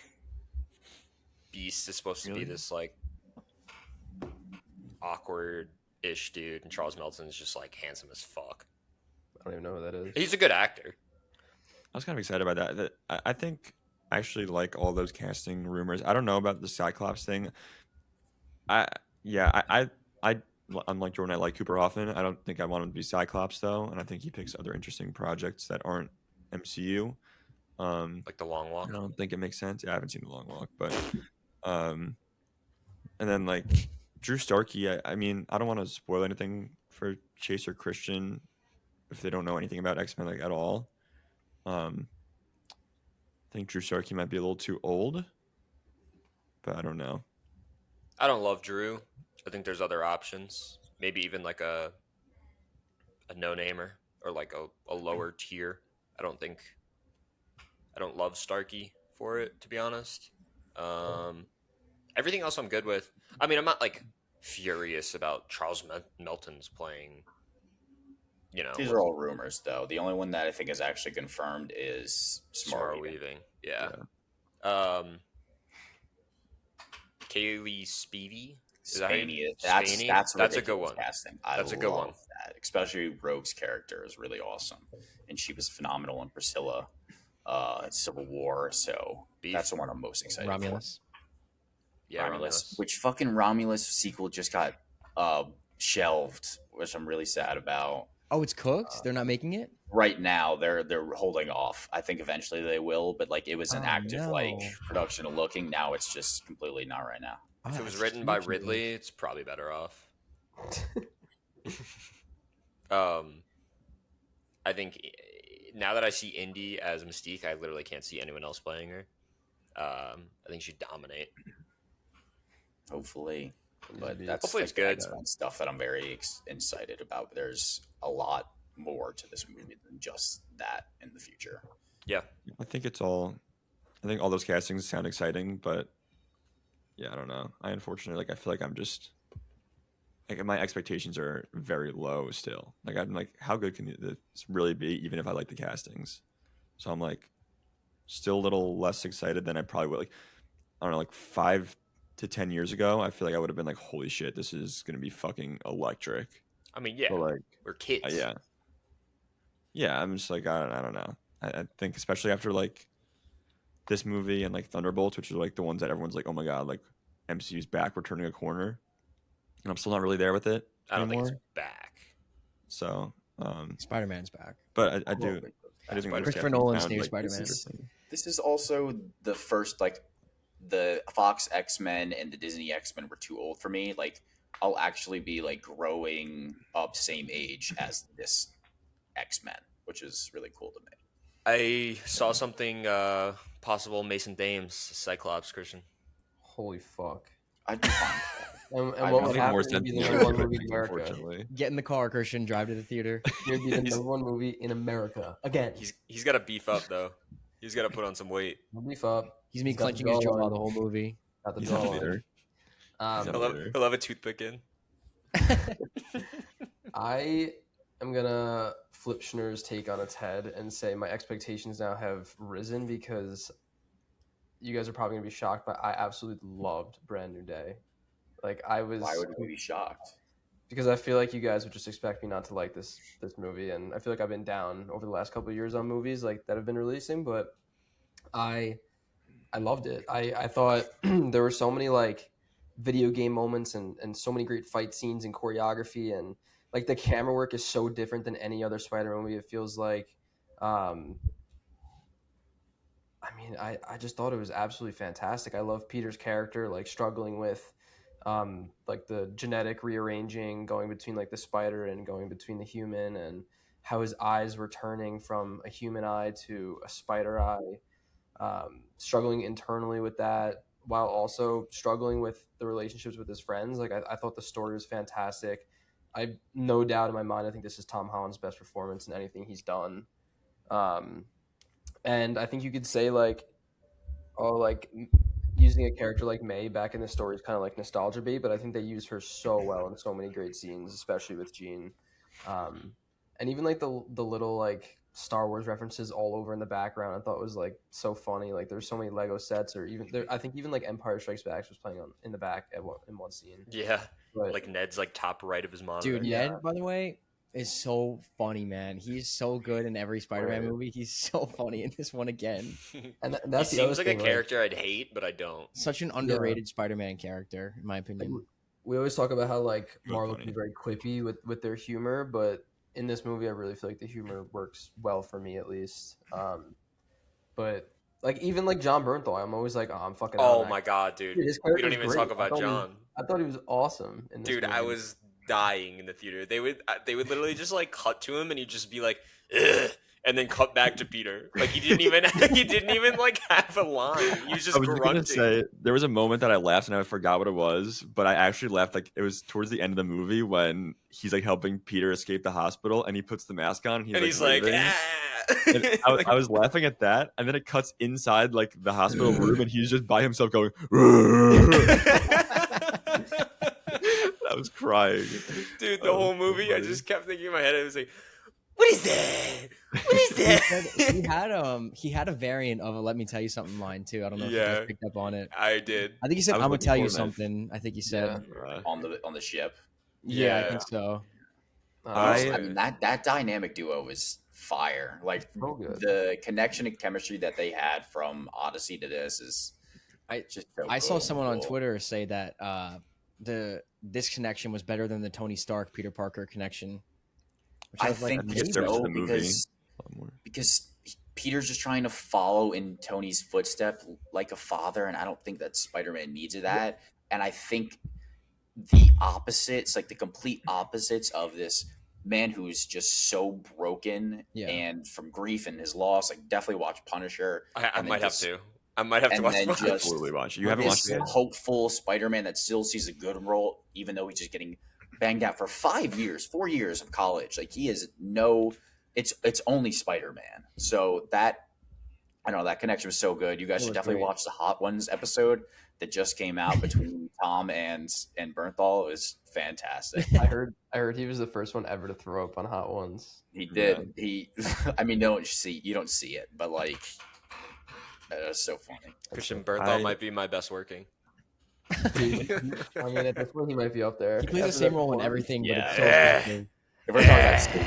Beast is supposed to be Really? this like awkward-ish dude, and Charles Melton is just like handsome as fuck. I don't even know who that is. He's a good actor. I was kind of excited about that. I think I actually like all those casting rumors. I don't know about the Cyclops thing. Unlike Jordan, I like Cooper Hoffman. I don't think I want him to be Cyclops though, and I think he picks other interesting projects that aren't MCU. Like The Long Walk. I don't think it makes sense. Yeah, I haven't seen The Long Walk, but and then like Drew Starkey. I mean, I don't want to spoil anything for Chase or Christian if they don't know anything about X-Men like at all. I think Drew Starkey might be a little too old, but I don't know. I don't love Drew. I think there's other options. Maybe even like a no-namer or like a lower tier. I don't love Starkey for it, to be honest. Everything else I'm good with. I mean, I'm not like furious about Charles Melton's playing. These are all rumors, though. The only one that I think is actually confirmed is Samara Weaving. Yeah. Kaylee Speedy. Spaney. Spaney? That's a good one. Casting. That's a good one. That. Especially Rogue's character is really awesome, and she was phenomenal in Priscilla, Civil War. So that's the one I'm most excited Romulus. for. Yeah, Romulus. Which fucking Romulus sequel just got shelved, which I'm really sad about. Oh, it's cooked? They're not making it? Right now, they're holding off. I think eventually they will, but like it was an active like production of looking. Now it's just completely not right now. If it was written by Ridley, it's probably better off. I think now that I see Indy as Mystique, I literally can't see anyone else playing her. I think she'd dominate. Hopefully, but Yeah, that's hopefully like it's good. X-Men stuff that I'm very excited about. There's a lot more to this movie than just that in the future. Yeah, I think all those castings sound exciting, but yeah, I don't know. I feel like I'm just like my expectations are very low still. Like I'm like, how good can this really be? Even if I like the castings, so I'm like still a little less excited than I probably would. Like I don't know, like 5 to 10 years ago, I feel like I would have been like, holy shit, this is gonna be fucking electric. I mean, yeah, but like we're kids. Yeah. I'm just like I don't know. I think especially after like this movie and like Thunderbolts, which are like the ones that everyone's like, oh my god, like MCU's back, we're turning a corner, and I'm still not really there with it I don't anymore. think it's back. So Spider-Man's back. but I do I didn't Spider-Man. Christopher understand Nolan's sound, new like, Spider-Man. interesting. This is also the first, like, the Fox X-Men and the Disney X-Men were too old for me. Like, I'll actually be, like, growing up same age as this X-Men, which is really cool to me. I saw something possible Mason Thames Cyclops Christian. Holy fuck. I'd be fine with that. And I what don't would think happen more would sense be than the you number were one movie in expecting, America. unfortunately. Get in the car, Christian. Drive to the theater. It would be the number one movie in America. Again. He's got to beef up though. He's got to put on some weight. He'll beef up. He's gonna be He's got the clenching his jaw jawline. the whole movie. Got the He's a jawline. leader. He's a He'll leader. have a toothpick in. I am gonna flip Schnurr's take on its head and say my expectations now have risen because you guys are probably gonna be shocked, but I absolutely loved Brand New Day. Like I was, Why would we be shocked? because I feel like you guys would just expect me not to like this movie, and I feel like I've been down over the last couple of years on movies like that have been releasing, but I loved it. I thought there were so many like video game moments and so many great fight scenes and choreography, and like the camera work is so different than any other Spider-Man movie. It feels like, I mean, I just thought it was absolutely fantastic. I love Peter's character, like struggling with like the genetic rearranging, going between like the spider and going between the human, and how his eyes were turning from a human eye to a spider eye, struggling internally with that while also struggling with the relationships with his friends. Like I thought the story was fantastic. I no doubt in my mind, I think this is Tom Holland's best performance in anything he's done. And I think you could say like, oh, like using a character like May back in the story is kind of like nostalgia bait, but I think they use her so well in so many great scenes, especially with Jean. And even like the little like Star Wars references all over in the background, I thought was like so funny. Like there's so many Lego sets, or even there, I think even like Empire Strikes Back was playing on in the back in one scene. Yeah, But like Ned's like top right of his monitor. Dude, Yeah. Ned, by the way, is so funny, man. He's so good in every Spider-Man Right. movie. He's so funny in this one again. and he that's the seems other like thing, a character I'd hate, but I don't. Such an underrated Spider-Man character, in my opinion. We always talk about how like Real Marvel funny. can be very quippy with their humor, but in this movie, I really feel like the humor works well for me at least. But like even like John Bernthal, I'm always like, oh, I'm fucking. out Oh on my that. god, dude. Dude, his We don't character's even great. talk about John. I thought he was awesome in this Dude, movie. I was dying in the theater. They would literally just like cut to him and he'd just be like, ugh, and then cut back to Peter. Like he didn't even like have a line. He was just I was grunting. gonna say there was a moment that I laughed and I forgot what it was, but I actually laughed like it was towards the end of the movie when he's like helping Peter escape the hospital and he puts the mask on and he's like, waving. ah. And I was laughing at that, and then it cuts inside like the hospital room and he's just by himself going. I was crying. Dude, the whole movie, I just kept thinking in my head, I was like, what is that? What is that? He had a variant of a "Let me tell you something" line too. I don't know if you Yeah. guys picked up on it. I did. I think he said, I was "I'm gonna looking tell you for that. something." I think he said, On the ship. "Yeah, I Yeah. think so." I mean that dynamic duo was fire. Like So good. the connection and chemistry that they had from Odyssey to this is just so I saw cool. someone on Twitter say that this connection was better than the Tony Stark Peter Parker connection. Which I was like, think it serves so the movie. because Peter's just trying to follow in Tony's footstep like a father, and I don't think that Spider-Man needs that. And I think the opposites, like the complete opposites of this man who's just so broken Yeah. and from grief and his loss, like definitely watch Punisher. I and then might have just- to. I might have to and watch then Punisher. just- Absolutely watch it. You haven't watched This it yet? hopeful Spider-Man that still sees a good role, even though he's just getting banged out for 4 years of college. Like he is it's only Spider-Man. So that, I don't know, that connection was so good. You guys It should was definitely great. watch the Hot Ones episode that just came out between Tom and Bernthal. It was fantastic. I heard he was the first one ever to throw up on Hot Ones. He did. He, I mean, you don't see it, but like, it was so funny. Christian Bernthal I- might be my best working. Dude, I mean, at this point, he might be up there. he plays the After same that role in one. everything, but it's so Yeah. effective. If we're talking about Stevie,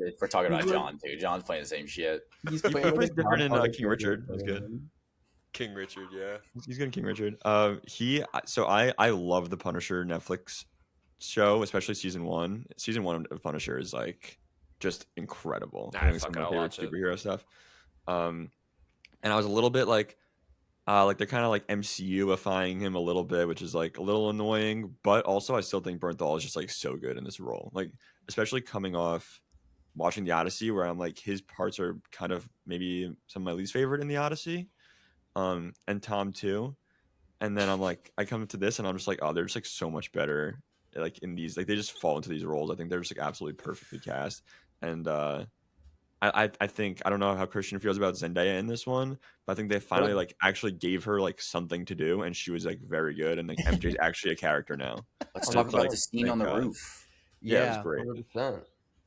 if we're talking about John too, John's playing the same shit. He's He playing plays like a different in godfather King Richard. character. He's good. King Richard, yeah. He's good in King Richard. I love the Punisher Netflix show, especially season one. Season one of Punisher is like just incredible. Nah, I think it's some fuck of it, my I'll favorite watch it. superhero stuff. And I was a little bit like they're kind of like MCU-ifying him a little bit, which is like a little annoying. But also, I still think Bernthal is just like so good in this role. Like, especially coming off watching the Odyssey, where I'm like his parts are kind of maybe some of my least favorite in the Odyssey. And Tom too. And then I'm like, I come to this and I'm just like, oh, they're just like so much better. Like in these, like they just fall into these roles. I think they're just like absolutely perfectly cast. And I think I don't know how Christian feels about Zendaya in this one, but I think they finally like actually gave her like something to do, and she was like very good. And like MJ's actually a character now. Let's I'm talk not about like, the scene thank on the God. roof. Yeah, it was Yeah. great. 100%.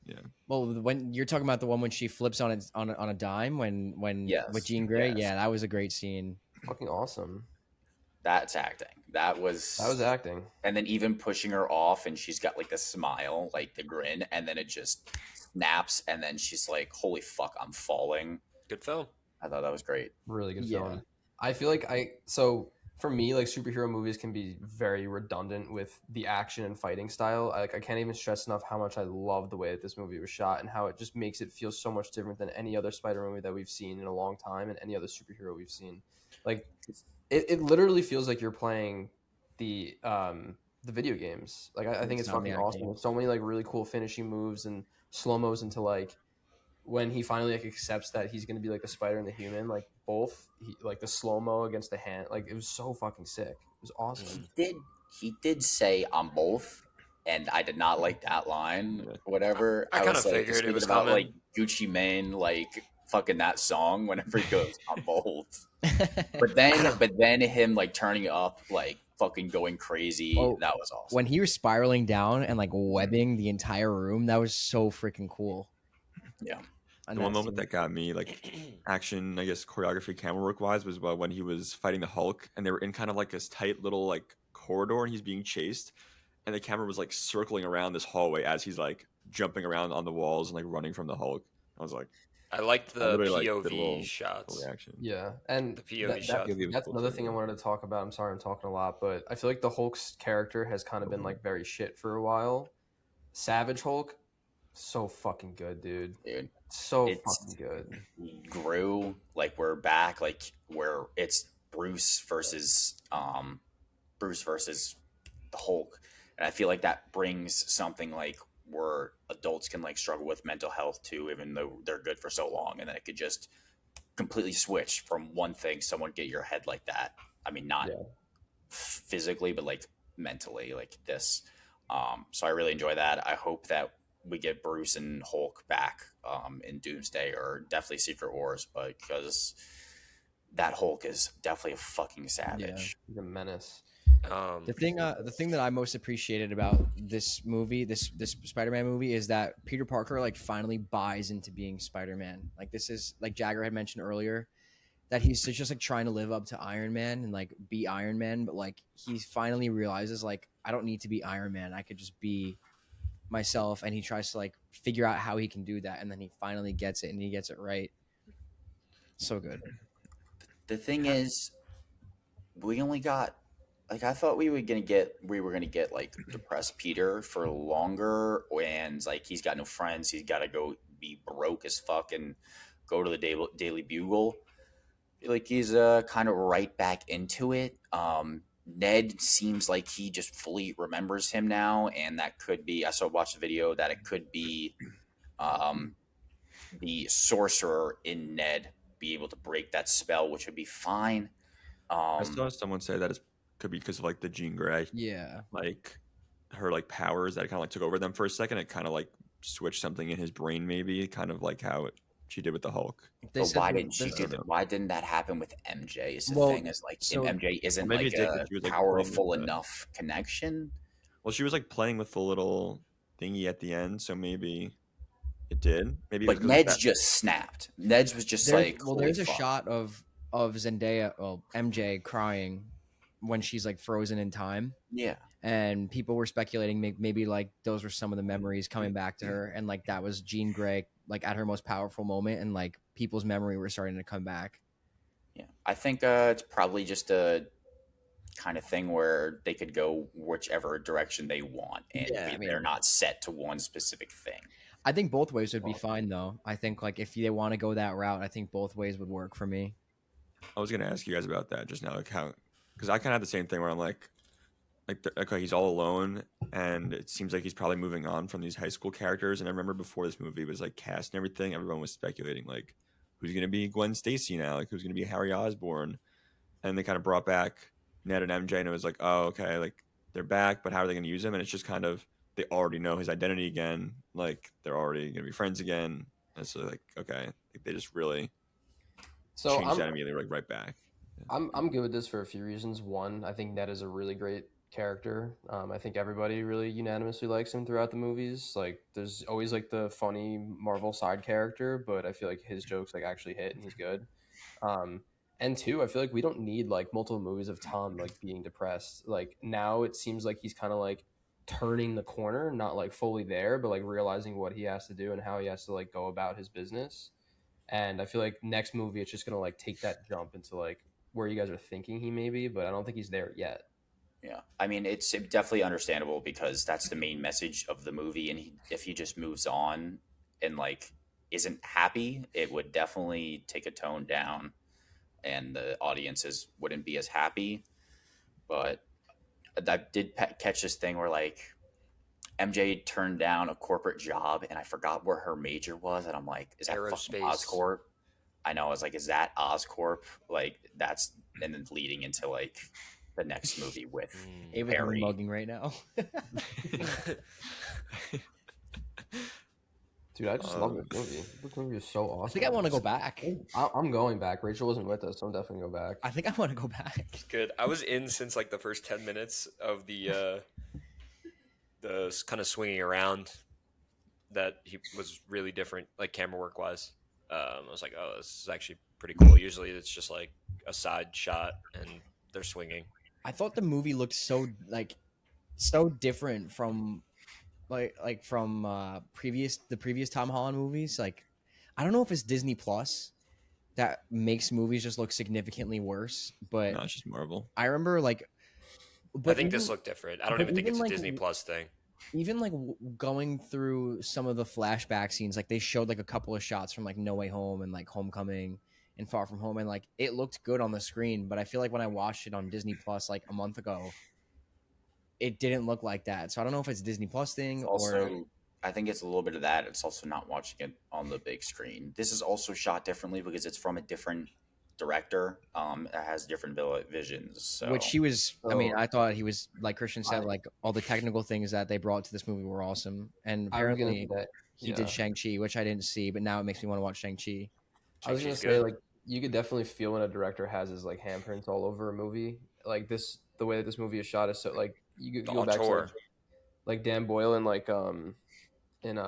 Yeah, Well, when you're talking about the one when she flips on it on a dime when Yes, with Jean Grey, yes. yeah, that was a great scene. Fucking awesome. That's acting. That was acting. and then even pushing her off, and she's got like the smile, like the grin, and then it just snaps, and then she's like, "Holy fuck, I'm falling." Good film. I thought that was great. Really good Yeah. film. I feel like so for me, like superhero movies can be very redundant with the action and fighting style. I can't even stress enough how much I love the way that this movie was shot and how it just makes it feel so much different than any other Spider movie that we've seen in a long time and any other superhero we've seen. Like it literally feels like you're playing the video games. Like I think it's fucking Insomniac awesome. games. There's so many like really cool finishing moves and slow mos into like when he finally like accepts that he's gonna be like the spider and the human, like both like the slow mo against the hand, like it was so fucking sick. It was awesome. He did say I'm both, and I did not like that line. Yeah. Whatever. I kinda was like figured it thinking was about coming. like Gucci Mane, like fucking that song whenever he goes I'm both. But then him like turning up, like fucking going crazy. Oh, That was awesome. When he was spiraling down and like webbing the entire room, that was so freaking cool. Yeah. And the one that moment scene- that got me like action, I guess choreography, camera work wise, was when he was fighting the Hulk, and they were in kind of like this tight little like corridor, and he's being chased, and the camera was like circling around this hallway as he's like jumping around on the walls and like running from the Hulk. I was like, I liked I the literally POV liked the little shots. reaction. Yeah, and The POV that, shots. POV was that's cool another too, thing I yeah. wanted to talk about. I'm sorry I'm talking a lot, but I feel like the Hulk's character has kind of been like very shit for a while. Savage Hulk, so fucking good, dude. Dude. So It's- fucking good. Grew, like we're back, like where it's Bruce versus the Hulk. And I feel like that brings something like where adults can like struggle with mental health too, even though they're good for so long, and then it could just completely switch from one thing, someone get your head like that. I mean, not Yeah. physically, but like mentally, like this. So I really enjoy that. I hope that we get Bruce and Hulk back in Doomsday, or definitely Secret Wars, but because that Hulk is definitely a fucking savage. He's a menace. the thing that I most appreciated about this movie, this Spider-Man movie, is that Peter Parker like finally buys into being Spider-Man. Like this is like Jagger had mentioned earlier, that he's just like trying to live up to Iron Man and like be Iron Man, but like he finally realizes like I don't need to be Iron Man. I could just be myself, and he tries to like figure out how he can do that, and then he finally gets it, and he gets it right. So good. The thing is, we only got like I thought we were gonna get like depressed Peter for longer, and like he's got no friends, he's got to go be broke as fuck and go to the Daily Bugle. Like he's kind of right back into it. Ned seems like he just fully remembers him now, and that could be. I watched a video that it could be the sorcerer in Ned be able to break that spell, which would be fine. I saw someone say that it could be because of like the Jean Grey, Yeah. like her like powers that kind of like took over them for a second. It kind of like switched something in his brain, maybe kind of like how she did with the Hulk. They But said why that- didn't she they do said- that? Why didn't that happen with MJ? Is the Well, thing is like so- MJ isn't Maybe like it did, 'cause a she was, like, powerful playing with the- enough connection. Well, she was like playing with the little thingy at the end, so maybe it did. Maybe it was But 'cause of Ned's that. just snapped. Ned's was just There's- like, well, holy there's a fuck. shot of Zendaya, MJ crying when she's like frozen in time, Yeah, and people were speculating maybe like those were some of the memories coming back to her, and like that was Jean Grey like at her most powerful moment, and like people's memory were starting to come back. yeah. I think it's probably just a kind of thing where they could go whichever direction they want, and Yeah, I mean- they're not set to one specific thing. I think both ways would be fine though. I think like if they want to go that route, I think both ways would work for me. I was gonna ask you guys about that just now, like how, because I kind of had the same thing where I'm like okay, he's all alone, and it seems like he's probably moving on from these high school characters. And I remember before this movie was like cast and everything, everyone was speculating like who's gonna be Gwen Stacy now, like who's gonna be Harry Osborn, and they kind of brought back Ned and MJ, and it was like, oh, okay, like they're back, but how are they gonna use him? And it's just kind of they already know his identity again, like they're already gonna be friends again, and so like okay, like, they just really So changed that immediately, like right back. I'm good with this for a few reasons. One, I think Ned is a really great character. I think everybody really unanimously likes him throughout the movies. Like, there's always like the funny Marvel side character, but I feel like his jokes like actually hit and he's good. And two, I feel like we don't need like multiple movies of Tom like being depressed. Like now it seems like he's kind of like turning the corner, not like fully there, but like realizing what he has to do and how he has to like go about his business. And I feel like next movie it's just gonna like take that jump into like where you guys are thinking he may be, but I don't think he's there yet. Yeah, I mean, it's definitely understandable because that's the main message of the movie, and if he just moves on and like isn't happy, it would definitely take a tone down, and the audiences wouldn't be as happy. But I did catch this thing where like MJ turned down a corporate job, and I forgot where her major was, and I'm like, is that fucking Aerospace. Oscorp? I know. I was like, is that Oscorp? Like that's, and then leading into like the next movie with Ava's Harry. mugging right now. Dude, I just love this movie. This movie is so awesome. I think I want to go back. I'm going back. Rachel wasn't with us, so I'm definitely going to go back. I think I want to go back. Good. I was in since like the first 10 minutes of the kind of swinging around. That he was really different, like camera work wise. I was like, oh, this is actually pretty cool. Usually it's just like a side shot and they're swinging. I thought the movie looked so different from the previous Tom Holland movies. Like, I don't know if it's Disney Plus that makes movies just look significantly worse, but No, it's just Marvel. I remember like. But I think this looked different. I don't even think it's a Disney Plus thing. Even like going through some of the flashback scenes, like they showed like a couple of shots from like No Way Home and like Homecoming and Far From Home, and like it looked good on the screen, but I feel like when I watched it on Disney Plus like a month ago, it didn't look like that. So I don't know if it's a Disney Plus thing or I think it's a little bit of that. It's also not watching it on the big screen. This is also shot differently because it's from a different director. It has different visions. So. which he was. I mean, I thought he was, like Christian said, like all the technical things that they brought to this movie were awesome, and apparently he did Shang-Chi, which I didn't see, but now it makes me want to watch Shang-Chi. I was gonna say, like, you could definitely feel when a director has his like handprints all over a movie. Like this, the way that this movie is shot is so like you go back to like Dan Boyle and like in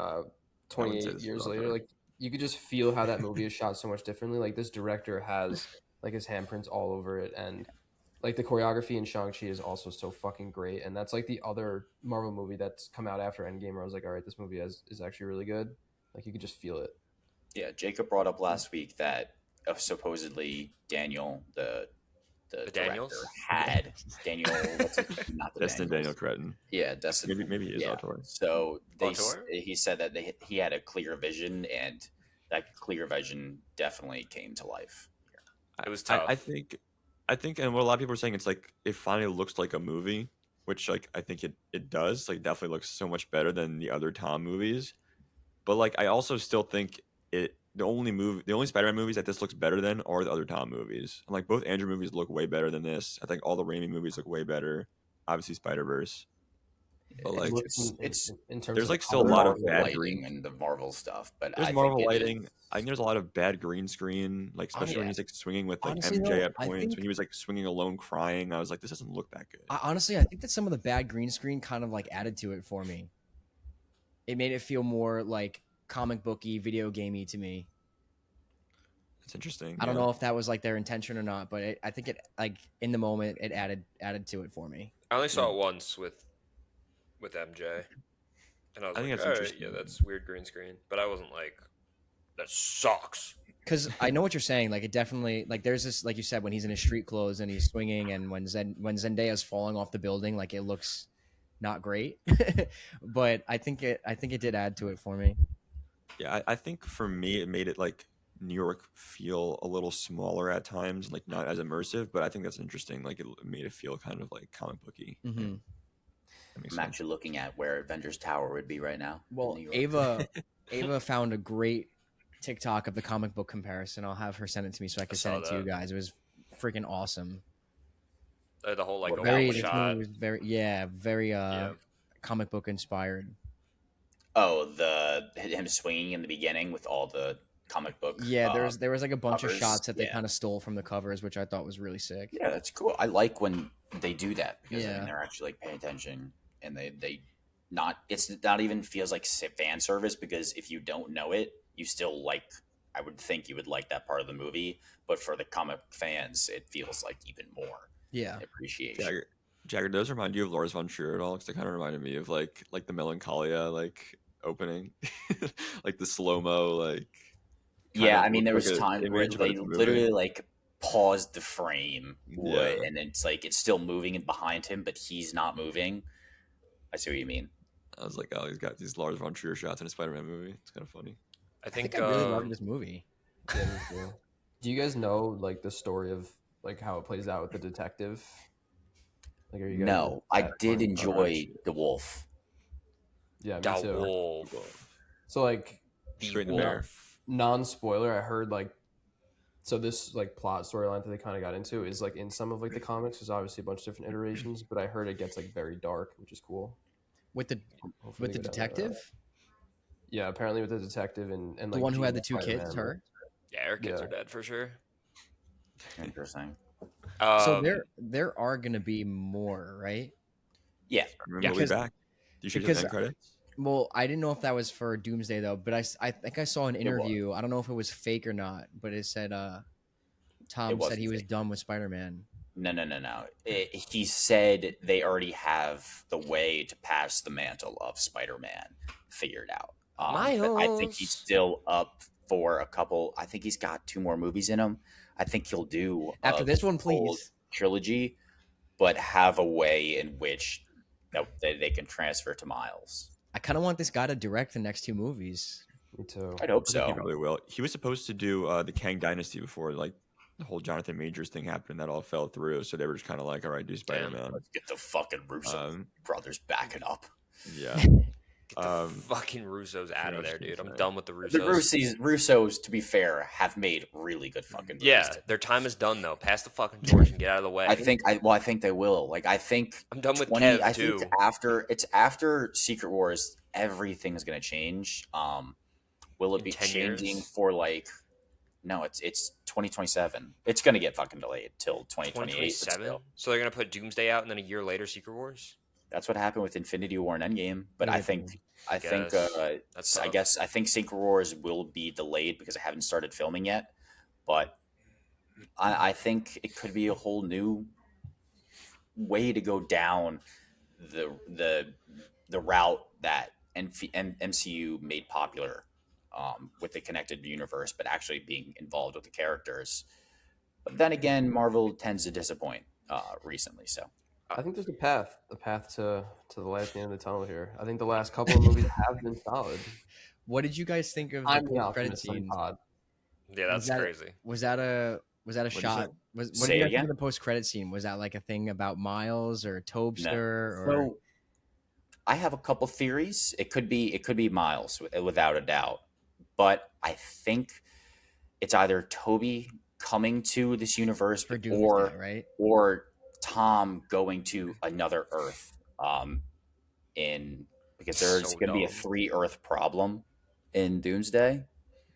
28 years later, like you could just feel how that movie is shot so much differently. Like this director has like his handprints all over it, and like the choreography in Shang-Chi is also so fucking great. And that's like the other Marvel movie that's come out after Endgame where I was like, all right, this movie is actually really good. Like you could just feel it. Yeah, Jacob brought up last week that supposedly Daniel, the Daniels director, had Daniel. Not the Destin Daniel Cretton. Yeah, Destin. Maybe he is auteur. So he said that he had a clear vision, and that clear vision definitely came to life. It was tough. I think, and what a lot of people are saying, it's like it finally looks like a movie, which like I think it does. Like definitely looks so much better than the other Tom movies. But like I also still think the only Spider-Man movies that this looks better than are the other Tom movies. And like both Andrew movies look way better than this. I think all the Raimi movies look way better. Obviously Spider-Verse. But like it's in terms there's of like still a lot of bad lighting green and the Marvel stuff, but there's I Marvel think lighting. I think there's a lot of bad green screen, like especially when he's like swinging with like Honestly, MJ though, at points when he was like swinging alone crying. I was like, this doesn't look that good. Honestly, I think that some of the bad green screen kind of like added to it for me. It made it feel more like comic booky, video gamey to me. It's interesting. I don't know if that was like their intention or not, but I think it like in the moment it added to it for me. I only saw it once with MJ, and I was think like, that's all right, interesting. yeah, that's weird green screen, but I wasn't like, that sucks. Because I know what you're saying. Like it definitely like there's this like you said when he's in his street clothes and he's swinging, and when Zendaya's falling off the building, like it looks not great. But I think it did add to it for me. Yeah, I think for me it made it like New York feel a little smaller at times, like not as immersive. But I think that's interesting. Like it made it feel kind of like comic booky. Yeah, Mm-hmm. that makes I'm sense. actually looking at where Avengers Tower would be right now in Well, New York. Ava found a great TikTok of the comic book comparison. I'll have her send it to me so I can saw send it to you that. guys. It was freaking awesome. The whole like What overall about This shot. movie was very Yeah. comic book inspired. Oh, the him swinging in the beginning with all the comic book. Yeah, there was like a bunch of covers. shots that they Yeah. kind of stole from the covers, which I thought was really sick. Yeah, that's cool. I like when they do that because I Yeah. mean they're actually like paying attention and they not it's not even feels like fan service because if you don't know it, you still like. I would think you would like that part of the movie, but for the comic fans, it feels like even more Yeah. appreciation. Jagger, does remind you of Lars von Trier at all? Because it kind of reminded me of like the Melancholia like opening, like the slow mo like. Yeah, I of mean, there looked was like an time where image, but they it's a movie. literally like paused the frame, Yeah. and it's like it's still moving in behind him, but he's not moving. I see what you mean. I was like, oh, he's got these Lars von Trier shots in a Spider-Man movie. It's kind of funny. I I think, think I really love this movie. Yeah, me too. Do you guys know like the story of like how it plays out with the detective? Like, are you guys No, I that did far? enjoy The Wolf. Yeah, me Da too. Wolf. So like The Straight in the bear. Wolf. non-spoiler, I heard like so this like plot storyline that they kind of got into is like in some of like the comics. There's obviously a bunch of different iterations, but I heard it gets like very dark, which is cool. With the Hopefully with the they go down that route. detective, Yeah, apparently with the detective and the like one who had Jean the two kids, Spider-Man. her. Yeah, her kids Yeah. are dead for sure. Interesting. So Um, there are gonna be more, right? Yeah, We'll Yeah. be Because- back. You should because- end credits. Well, I didn't know if that was for Doomsday though, but I think I saw an was. interview. I don't know if it was fake or not, but it said Tom said wasn't he was fake. done with Spider-Man. no. He said they already have the way to pass the mantle of Spider-Man figured out. But I think he's Miles. still up for a couple. I think he's got 2 more movies in him. I think he'll do After this one, whole please. trilogy, but have a way in which they can transfer to Miles. I kind of want this guy to direct the next 2 movies. Me too. I'd hope I think so. he probably will. He was supposed to do the Kang Dynasty before, like the whole Jonathan Majors thing happened, and that all fell through. So they were just kind of like, all right, do Spider-Man. Let's get the fucking Russo brothers backing up. Yeah. Get the fucking Russos out of there, dude. I'm done with the The Russos. Russos, to be fair, have made really good fucking movies. Yeah, their time is done though. Pass the fucking torch and get out of the way. I think they will. Like I think I'm done with 20 Kev I too. think after Secret Wars, everything's gonna change. Will it In be 10 changing years? for like no, it's 2027. It's gonna get fucking delayed till 2028. but 2027. still. So they're gonna put Doomsday out and then a year later Secret Wars. That's what happened with Infinity War and Endgame. But I think Guess. That's I tough. guess I think Secret Wars will be delayed because I haven't started filming yet. But I think it could be a whole new way to go down the route that MCU made popular with the connected universe, but actually being involved with the characters. But then again, Marvel tends to disappoint recently. So I think there's a path to the light at the end of the tunnel here. I think the last couple of movies have been solid. What did you guys think of I'm the the post-credit optimist. I'm scene? Todd. Yeah, that's crazy. Was that a you shot? say? What Say did you it guys think again? of the post-credit scene? Was that like a thing about Miles or Tobster? Or So I have a couple theories. It could be Miles without a doubt, but I think it's either Toby coming to this universe for or Doomsday, right? or Tom going to another Earth. Because there's So going to be a dumb. 3 Earth problem in Doomsday.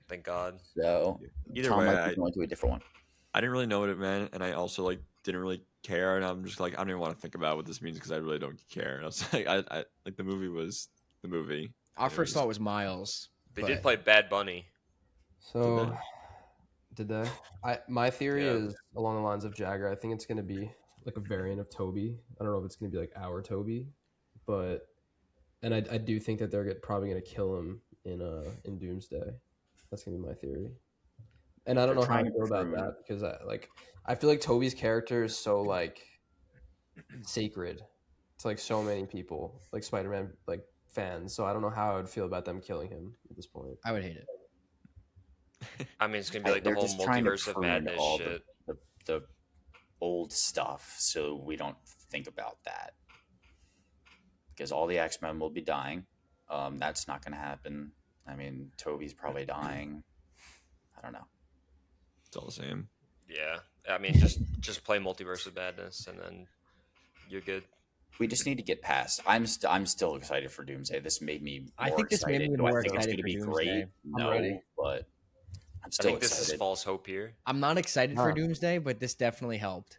Thank God. So Either Tom way, might be going to a different one. I didn't really know what it meant, and I also like didn't really care, and I'm just like, I don't even want to think about what this means because I really don't care. And I was like, I like the movie was the movie. Our It first was- thought was Miles. They but did play Bad Bunny. So, did they? My theory Yeah. is along the lines of Jagger. I think it's going to be like a variant of Toby. I don't know if it's going to be like our Toby, but and I do think that they're probably going to kill him in Doomsday. That's going to be my theory. And I don't They're know how to trying go about to- that because I feel like Toby's character is so like sacred to like so many people. Like Spider-Man like fans, so I don't know how I would feel about them killing him at this point. I would hate it. I mean, it's gonna be like the They're whole just trying to multiverse of prune madness all shit. the old stuff, so we don't think about that. Because all the X-Men will be dying. That's not going to happen. I mean, Toby's probably dying. I don't know. It's all the same. Yeah, I mean, just play multiverse of madness, and then you're good. We just need to get past. I'm still excited for Doomsday. This made me. More I think this made excited. me Do I more think it's excited going to for be Doomsday. great? I'm No, ready. but I'm I still think this is excited. false hope here. I'm not excited for Huh. Doomsday, but this definitely helped.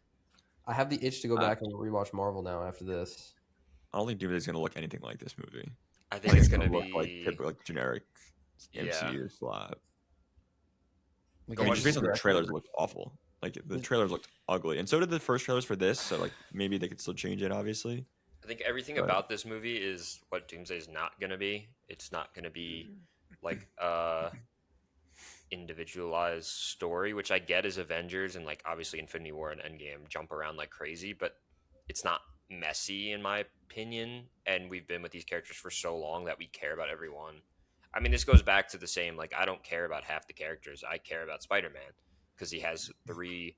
I have the itch to go back and rewatch Marvel now after this. I don't think Doomsday's gonna look anything like this movie. I I think it's gonna look be like typical, like generic Yeah. MCU slot. Like, I mean, watch just based on the director. trailers, it looked awful. Like the trailers looked ugly, and so did the first trailers for this. So like maybe they could still change it, obviously. I think everything But- about this movie is what Doomsday is not gonna be. It's not gonna be like individualized story, which I get is Avengers and like obviously Infinity War and Endgame jump around like crazy, but it's not messy in my opinion. And we've been with these characters for so long that we care about everyone. I mean, this goes back to the same, like, I don't care about half the characters. I care about Spider-Man because he has 3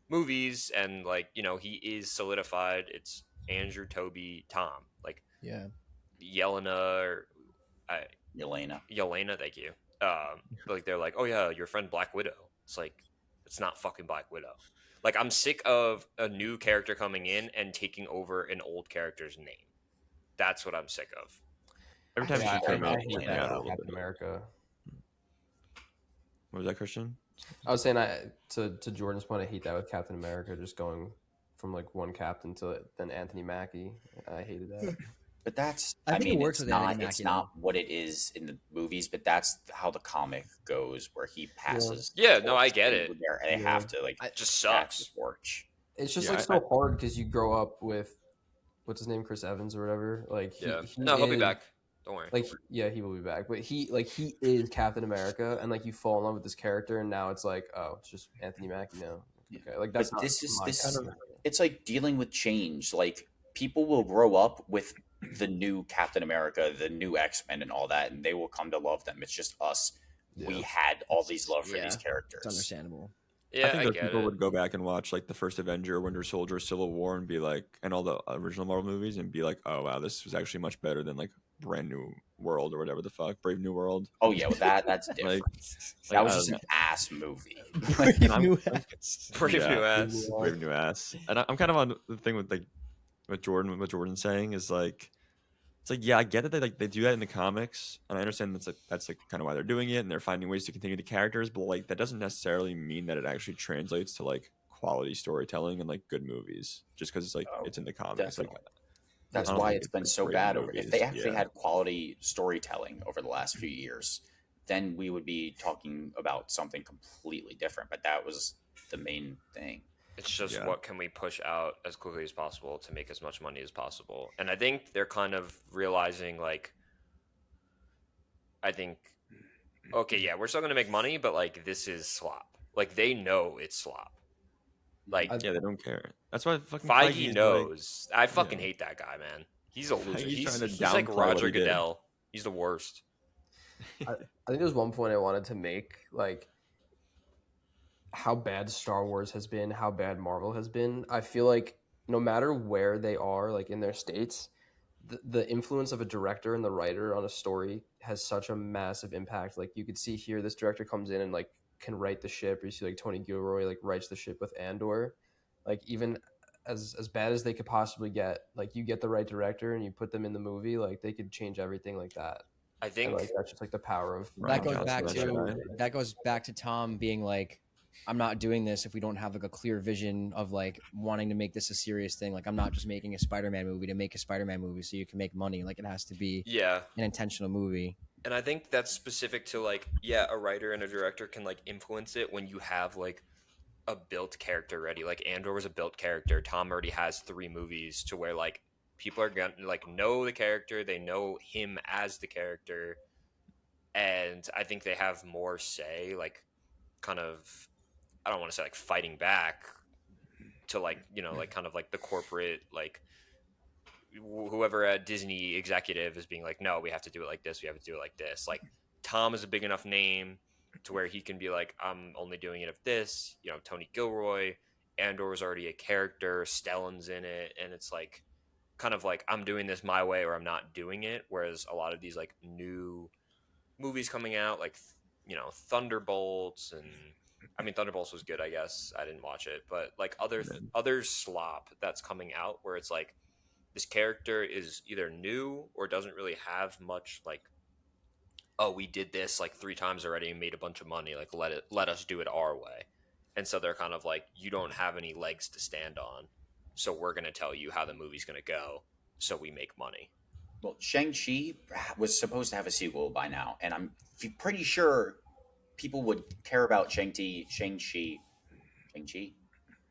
movies and, like, you know, he is solidified. It's Andrew, Toby, Tom. Like, yeah. Yelena, or Yelena. thank you. Like, they're like, oh, yeah, your friend Black Widow. It's like, it's not fucking Black Widow. Like, I'm sick of a new character coming in and taking over an old character's name. That's what I'm sick of. Every time Yeah, she came I out, hate took me that out a for little Captain bit. America. What was that, Christian? I was saying, to Jordan's point, I hate that with Captain America, just going from like one captain to then Anthony Mackie. I hated that. But that's. I think it mean, works it's with Andy not. Mackie, It's not what it is in the movies, but that's how the comic goes, where he passes. Yeah, the no, I torch get to it. There, and they Yeah. have to like. It just pass the sucks. torch. It's just Yeah, like so hard because you grow up with what's his name, Chris Evans or whatever. Like Yeah. he No, he'll be is- back. Don't worry. Like yeah, he will be back. But he is Captain America, and like you fall in love with this character, and now it's like, oh, it's just Anthony Mackie now. Okay, like that's But not this is my this. Captain America. It's like dealing with change. Like people will grow up with the new Captain America, the new X-Men, and all that, and they will come to love them. It's just us. We Yeah. had all these love for Yeah, these characters. It's understandable. Yeah, I think I those get people it. would go back and watch like the first Avenger, Winter Soldier, Civil War, and be like, and all the original Marvel movies, and be like, oh wow, this was actually much better than like Brand New World or whatever the fuck, Brave New World. Oh yeah, well, that's different. Like, that was I just don't an ass movie. And I'm- New ass. Pretty Yeah. new ass. Brave New Ass. And I'm kind of on the thing with like what Jordan's saying is like, it's like, yeah, I get that they do that in the comics, and I understand that's like kind of why they're doing it, and they're finding ways to continue the characters, but like that doesn't necessarily mean that it actually translates to like quality storytelling and like good movies just because it's like Oh, it's in the comics. Like, definitely. That's I don't why think it's it's, been like, so great bad over. If movies, they actually yeah. had quality storytelling over the last few years, then we would be talking about something completely different. But that was the main thing. It's just Yeah. what can we push out as quickly as possible to make as much money as possible. And I think they're kind of realizing, like, I think, okay, yeah, we're still going to make money, but, like, this is slop. Like, they know it's slop. Like, I- yeah, they don't care. That's why fucking Feige is, like- knows. I fucking Yeah. hate that guy, man. He's a loser. Feige's trying to He's like downplay what Roger he did. Goodell. He's the worst. I think there's one point I wanted to make, like how bad Star Wars has been, how bad Marvel has been. I feel like no matter where they are, like in their states, the influence of a director and the writer on a story has such a massive impact. Like you could see here, this director comes in and like can write the ship. Or you see like Tony Gilroy like writes the ship with Andor. Like even as bad as they could possibly get, like you get the right director and you put them in the movie, like they could change everything like that. I And, think like that's just like the power of Ryan That goes back to Tom being like, I'm not doing this if we don't have like a clear vision of like wanting to make this a serious thing. Like I'm not just making a Spider-Man movie to make a Spider-Man movie so you can make money. Like it has to be yeah. an intentional movie. And I think that's specific to, like, yeah, a writer and a director can, like, influence it when you have, like, a built character ready. Like, Andor was a built character. Tom already has 3 movies to where, like, people are going to, like, know the character. They know him as the character. And I think they have more say, like, kind of, I don't want to say, like, fighting back to, like, you know, like, kind of, like, the corporate, like, whoever at Disney executive is being like, no, we have to do it like this. We have to do it like this. Like Tom is a big enough name to where he can be like, I'm only doing it if this. You know, Tony Gilroy, Andor's already a character. Stellan's in it, and it's like kind of like I'm doing this my way or I'm not doing it. Whereas a lot of these like new movies coming out, like Thunderbolts, and I mean Thunderbolts was good, I guess. I didn't watch it, but like other slop that's coming out where it's like this character is either new or doesn't really have much like, oh, we did this like 3 times already and made a bunch of money, like let us do it our way. And so they're kind of like, you don't have any legs to stand on, so we're going to tell you how the movie's going to go so we make money. Well, Shang-Chi was supposed to have a sequel by now, and I'm pretty sure people would care about Shang-Chi,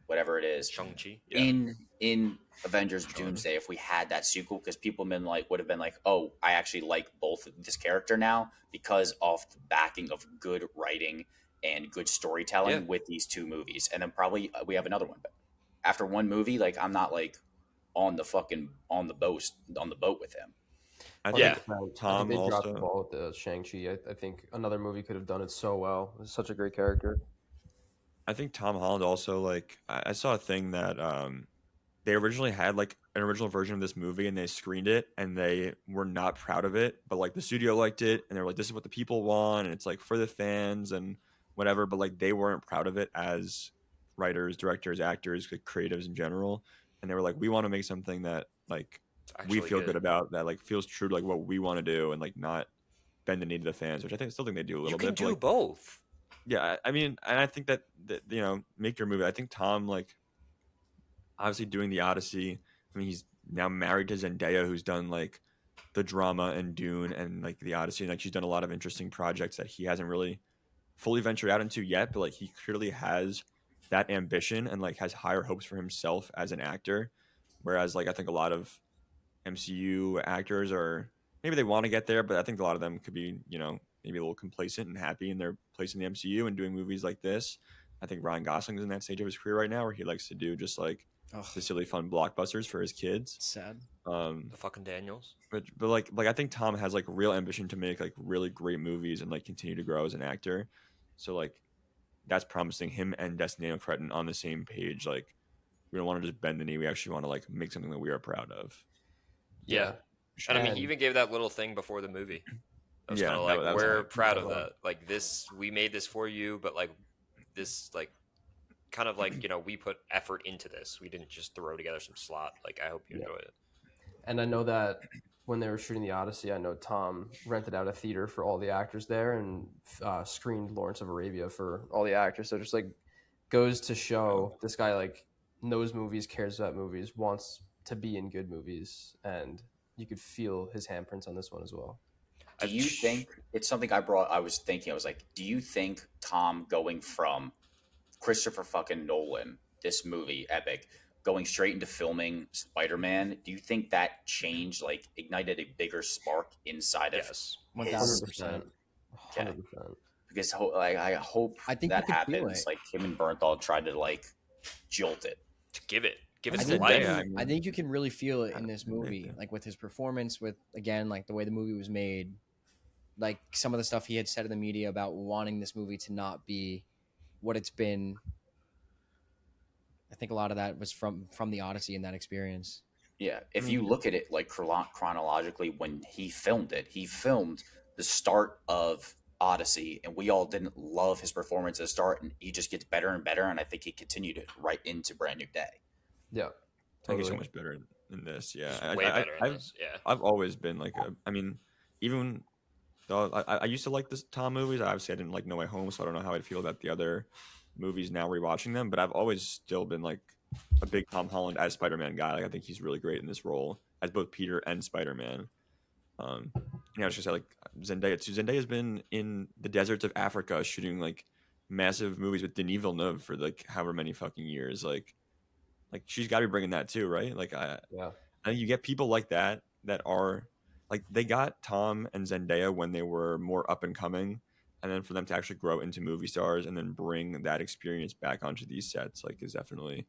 whatever it is, Shang-Chi, yeah. in Avengers Doomsday if we had that sequel, because people would have been like, oh, I actually like both of this character now because of the backing of good writing and good storytelling with these 2 movies. And then probably we have another one. But after one movie, like I'm not like on the boat with him. I Yeah. think Tom they dropped the also. ball with the Shang-Chi. I think another movie could have done it so well. It's such a great character. I think Tom Holland also, like, I saw a thing that they originally had like an original version of this movie and they screened it and they were not proud of it, but like the studio liked it and they were like, this is what the people want and it's like for the fans and whatever, but like they weren't proud of it as writers, directors, actors, like, creatives in general, and they were like, we want to make something that like we feel good about, that like feels true to like what we want to do and like not bend the knee to the fans, which I still think they do a little You can bit. do But, like, both. yeah, I mean, and I think that make your movie. I think Tom, like, obviously doing the Odyssey. I mean, he's now married to Zendaya, who's done like the drama and Dune and like the Odyssey, and like she's done a lot of interesting projects that he hasn't really fully ventured out into yet. But like he clearly has that ambition and like has higher hopes for himself as an actor. Whereas like I think a lot of MCU actors are, maybe they want to get there, but I think a lot of them could be, maybe a little complacent and happy in their place in the MCU and doing movies like this. I think Ryan Gosling's in that stage of his career right now where he likes to do just like the silly fun blockbusters for his kids. Sad. The fucking Daniels. But like I think Tom has like real ambition to make like really great movies and like continue to grow as an actor. So like that's promising. Him and Destiny Cretton on the same page. Like we don't want to just bend the knee. We actually want to like make something that we are proud of. Yeah. And I mean, he even gave that little thing before the movie. I was kind of like, that was we're like, proud of that. Like this, we made this for you, but like this, like kind of like, we put effort into this. We didn't just throw together some slop. Like, I hope you enjoy it. And I know that when they were shooting the Odyssey, I know Tom rented out a theater for all the actors there and screened Lawrence of Arabia for all the actors. So just like goes to show this guy like knows movies, cares about movies, wants to be in good movies, and you could feel his handprints on this one as well. Do you think it's something I was like, do you think Tom going from Christopher fucking Nolan, this movie, epic, going straight into filming Spider-Man, do you think that changed, like ignited a bigger spark inside of Yes. 100%. Okay. 100%. Because I hope I think that you could feel happens. it. Like him and Bernthal tried to like jolt it. To give it I some think, life. I think you can really feel it in this movie, like with his performance, with again, like the way the movie was made, like some of the stuff he had said in the media about wanting this movie to not be what it's been. I think a lot of that was from the Odyssey and that experience. Yeah, if you look at it like chronologically, when he filmed the start of Odyssey, and we all didn't love his performance at the start, and he just gets better and better, and I think he continued it right into Brand New Day. Yeah. I think he's so much better than this. Yeah, Way better in this. Yeah. I've always been like, I mean, even though I used to like this Tom movies, obviously I didn't like No Way Home, so I don't know how I'd feel about the other movies now rewatching them. But I've always still been like a big Tom Holland as Spider-Man guy. Like I think he's really great in this role as both Peter and Spider-Man. I was just like Zendaya too. Zendaya's been in the deserts of Africa shooting like massive movies with Denis Villeneuve for like however many fucking years. Like she's got to be bringing that too, right? Like I think you get people like that are like, they got Tom and Zendaya when they were more up and coming, and then for them to actually grow into movie stars and then bring that experience back onto these sets, like, is definitely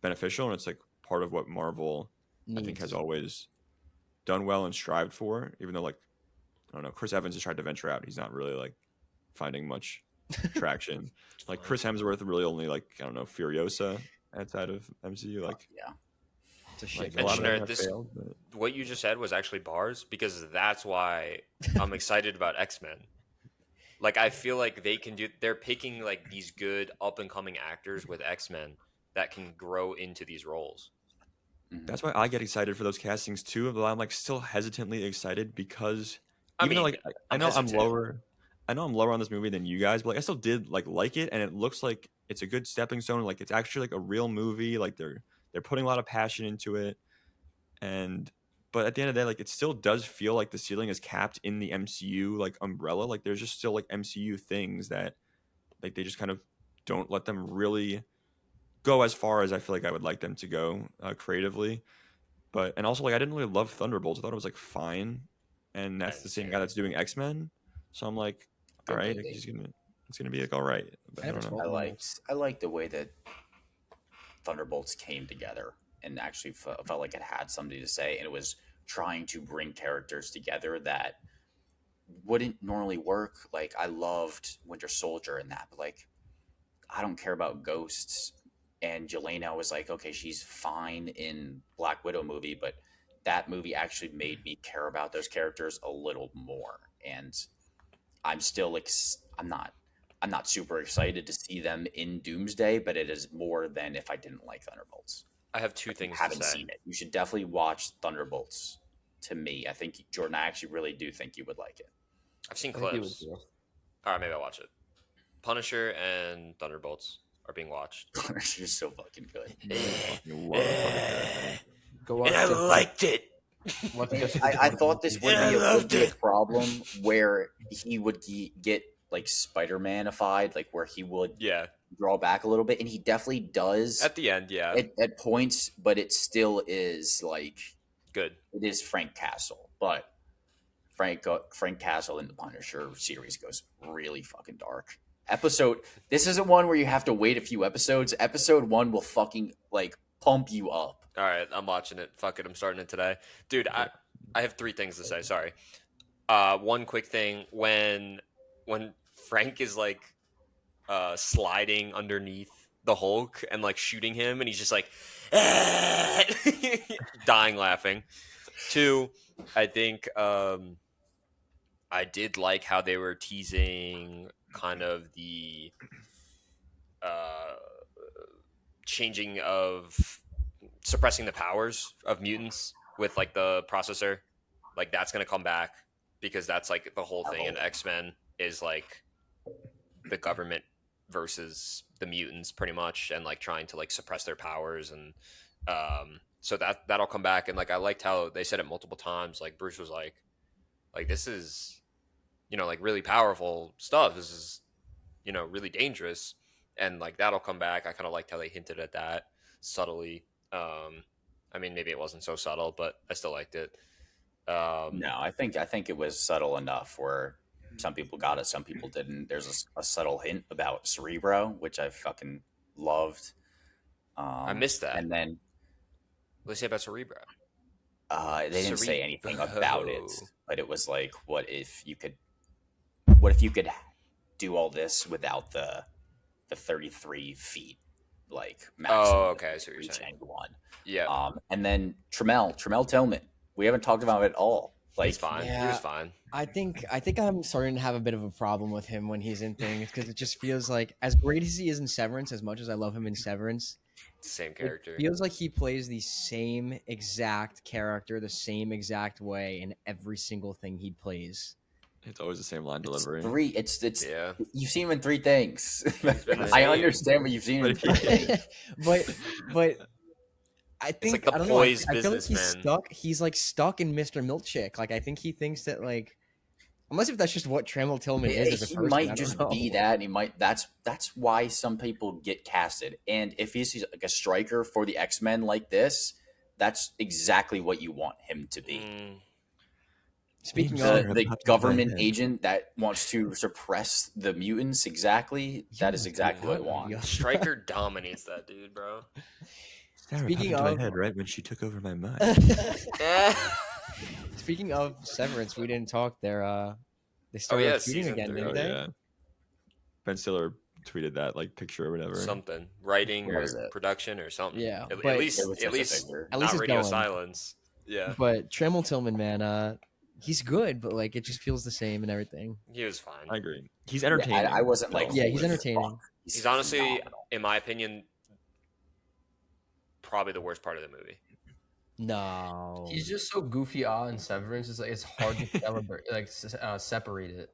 beneficial, and it's like part of what Marvel I think has always done well and strived for, even though like I don't know, Chris Evans has tried to venture out. He's not really like finding much traction. Like Chris Hemsworth really only like I don't know Furiosa outside of MCU. Like Yeah. It's a like shit. a lot of them Commissioner, have this failed, but what you just said was actually bars because that's why I'm excited about X-Men. Like I feel like they're picking like these good up and coming actors with X-Men that can grow into these roles. that's why I get excited for those castings too. But I'm like still hesitantly excited because I even though mean, like I I'm know I'm hesitant. lower, I know I'm lower on this movie than you guys, but like I still did like it, and it looks like it's a good stepping stone. Like it's actually like a real movie. Like they're putting a lot of passion into it, and but at the end of the day, like it still does feel like the ceiling is capped in the MCU like umbrella. Like there's just still like MCU things that like they just kind of don't let them really go as far as I feel like I would like them to go creatively. But and also like I didn't really love Thunderbolts. I thought it was like fine, and that's the same guy that's doing X-Men. So I'm like, all right, like, it's gonna be like all right. But I don't know. I liked the way that Thunderbolts came together and actually felt like it had something to say, and it was trying to bring characters together that wouldn't normally work. Like I loved Winter Soldier in that, but like I don't care about ghosts. And Yelena was like, okay, she's fine in Black Widow movie, but that movie actually made me care about those characters a little more. And I'm still like, I'm not super excited to see them in Doomsday, but it is more than if I didn't like Thunderbolts. I have two things Haven't to say. seen it. You should definitely watch Thunderbolts. To me, I think Jordan, I actually really do think you would like it. I've seen I think you would clips. too. All right, maybe I'll watch it. Punisher and Thunderbolts are being watched. You're so fucking good. Go watch. And I liked it. I thought this would be a problem where he would get like Spider-Man-ified, like where he would Yeah. draw back a little bit, and he definitely does At the end, yeah. at points, but it still is like Good. it is Frank Castle, but Frank Castle in the Punisher series goes really fucking dark. This isn't one where you have to wait a few episodes. Episode 1 will fucking like pump you up. All right, I'm watching it. Fuck it, I'm starting it today. Dude, I have 3 things to say, sorry. One quick thing, when Frank is like sliding underneath the Hulk and like shooting him and he's just like dying laughing. 2, I think I did like how they were teasing kind of the changing of suppressing the powers of mutants with like the processor. Like that's going to come back because that's like the whole thing in X-Men is like the government versus the mutants pretty much, and like trying to like suppress their powers. And so that'll come back. And like I liked how they said it multiple times. Like Bruce was like this is, you know, like really powerful stuff. This is, you know, really dangerous. And like that'll come back. I kind of liked how they hinted at that subtly. I mean, maybe it wasn't so subtle, but I still liked it. No, I think it was subtle enough where some people got it, some people didn't. There's a subtle hint about Cerebro, which I fucking loved. I missed that. And then What did they say about Cerebro? they didn't say anything about it, Cerebro. but it was like, what if you could do all this without the 33 feet, like maximum? Oh, okay, I see what you're reach saying. anyone. Yeah, And then Tremel Tillman. We haven't talked about it at all. Like, he's fine. He yeah. was fine. I think I'm starting to have a bit of a problem with him when he's in things because it just feels like, as great as he is in Severance, as much as I love him in Severance, Same character. it feels like he plays the same exact character the same exact way in every single thing he plays. It's always the same line it's delivery. 3. It's Yeah. You've seen him in 3 things. been the I same. understand, but you've seen him in 3 things. but I think like the I don't know. I poised feel like he's businessman. stuck. He's like stuck in Mr. Milkshake. Like I think he thinks that like, unless if that's just what Tremel Tillman is as a He person, I might don't just know. be that, and he might. That's why some people get casted. And if he's like a striker for the X-Men like this, that's exactly what you want him to be. Speaking of, The government agent that wants to suppress the mutants. Exactly. That is exactly what I want. Stryker dominates that dude, bro. Sarah popped Speaking into my of- head right when she took over my mind. Speaking of Severance, we didn't talk there. They started yeah, shooting season again, 3. didn't Oh they? yeah, Ben Stiller tweeted that like picture or whatever. Something writing What or was it? production or something. Yeah, at, but- at least It was at just a least figure. At least not it's radio going. silence. Yeah, But Trammell Tillman, man, he's good, but like it just feels the same and everything. he was fine. I agree. He's Yeah, entertaining. I wasn't like, still. Yeah, he's holy entertaining. fuck, He's honestly, phenomenal. in my opinion, probably the worst part of the movie. No, He's just so goofy in Severance. It's like it's hard to celebrate, separate it.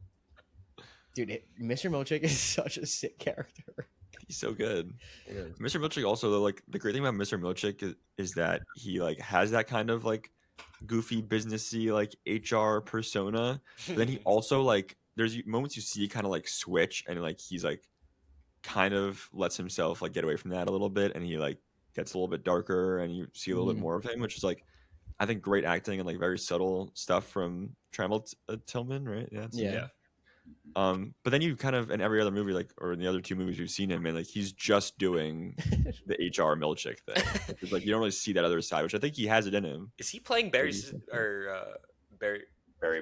dude, Mr. Milchick is such a sick character. He's so good. It is. Mr. Milchick also though, like the great thing about Mr. Milchick is that he like has that kind of like goofy businessy like HR persona. But then he also like there's moments you see kind of like switch and like he's like kind of lets himself like get away from that a little bit and he like gets a little bit darker and you see a little bit more of him, which is like I think great acting and like very subtle stuff from Trammell Tillman, right? Yeah. Yeah. But then you kind of in every other movie, like or in the other 2 movies we've seen him in, like he's just doing the HR Milchick thing. It's like you don't really see that other side, which I think he has it in him. Is he playing Barry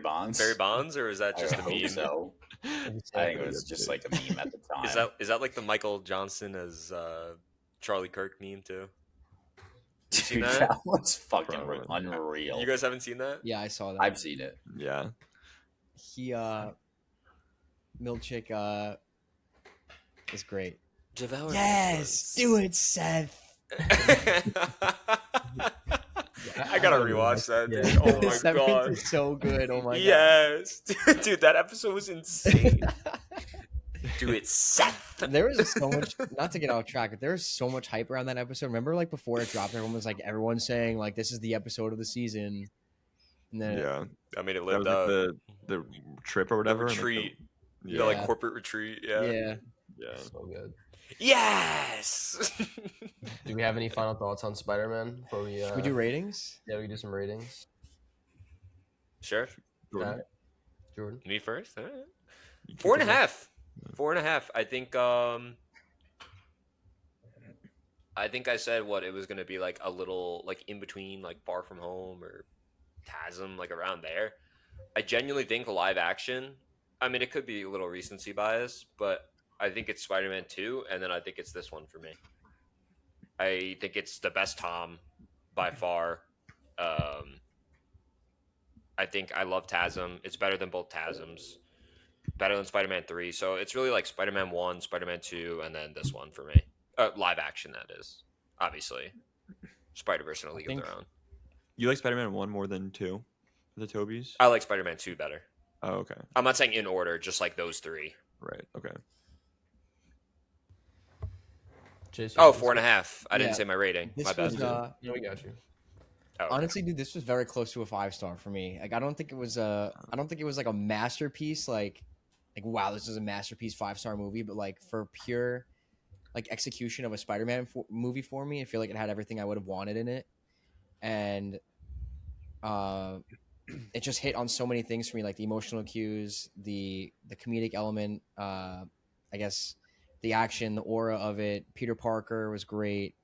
Bonds. Barry Bonds, or is that just I a hope meme? so. I think it was just like a meme at the time. Is that like the Michael Johnson as Charlie Kirk meme too? You seen Dude, that? that was fucking Probably. unreal. You guys haven't seen that? Yeah, I saw that. I've seen it. Yeah, He Milchick is great. Devour Yes, do it, Seth. I gotta rewatch that. Dude. Yeah. Oh my Severance god. is so good. Oh my Yes, dude, that episode was insane. Do it, Seth. god. There was so much. Not to get off track, but there was so much hype around that episode. Remember, like before it dropped, everyone was like, everyone's saying like this is the episode of the season, and then yeah. I mean, it That lived was up. like the trip or The whatever. and, like, retreat, yeah, the like Yeah. corporate retreat. yeah. yeah. So good. Yes. Do we have any final thoughts on Spider-Man before we? Should we do ratings? Yeah, we do some ratings. Sure. Jordan, Jordan. Me first. All right. you kick 4.5. it off. 4.5. I think. I think I said what it was gonna be like a little like in between like Far From Home or TASM, like around there. I genuinely think live action. I mean, it could be a little recency bias, but I think it's Spider-Man 2, and then I think it's this one for me. I think it's the best Tom by far. I think I love TASM. It's better than both TASMs. Better than Spider-Man 3. So it's really like Spider-Man 1, Spider-Man 2, and then this one for me. Live action, that is. Obviously. Spider-Verse and a League of think- Their Own. You like Spider-Man 1 more than 2? The Tobies? I like Spider-Man 2 better. Oh, okay. I'm not saying in order, just like those 3. Right. Okay. Jason. Oh, 4.5. I didn't Yeah. say my rating. This My bad. was Yeah, we got you. Oh, honestly, dude, this was very close to a 5-star for me. Like, I don't think it was like a masterpiece. Like wow, this is a masterpiece 5-star movie. But like for pure, like execution of a Spider-Man movie for me, I feel like it had everything I would have wanted in it, and it just hit on so many things for me, like the emotional cues, the comedic element, I guess the action, the aura of it. Peter Parker was great.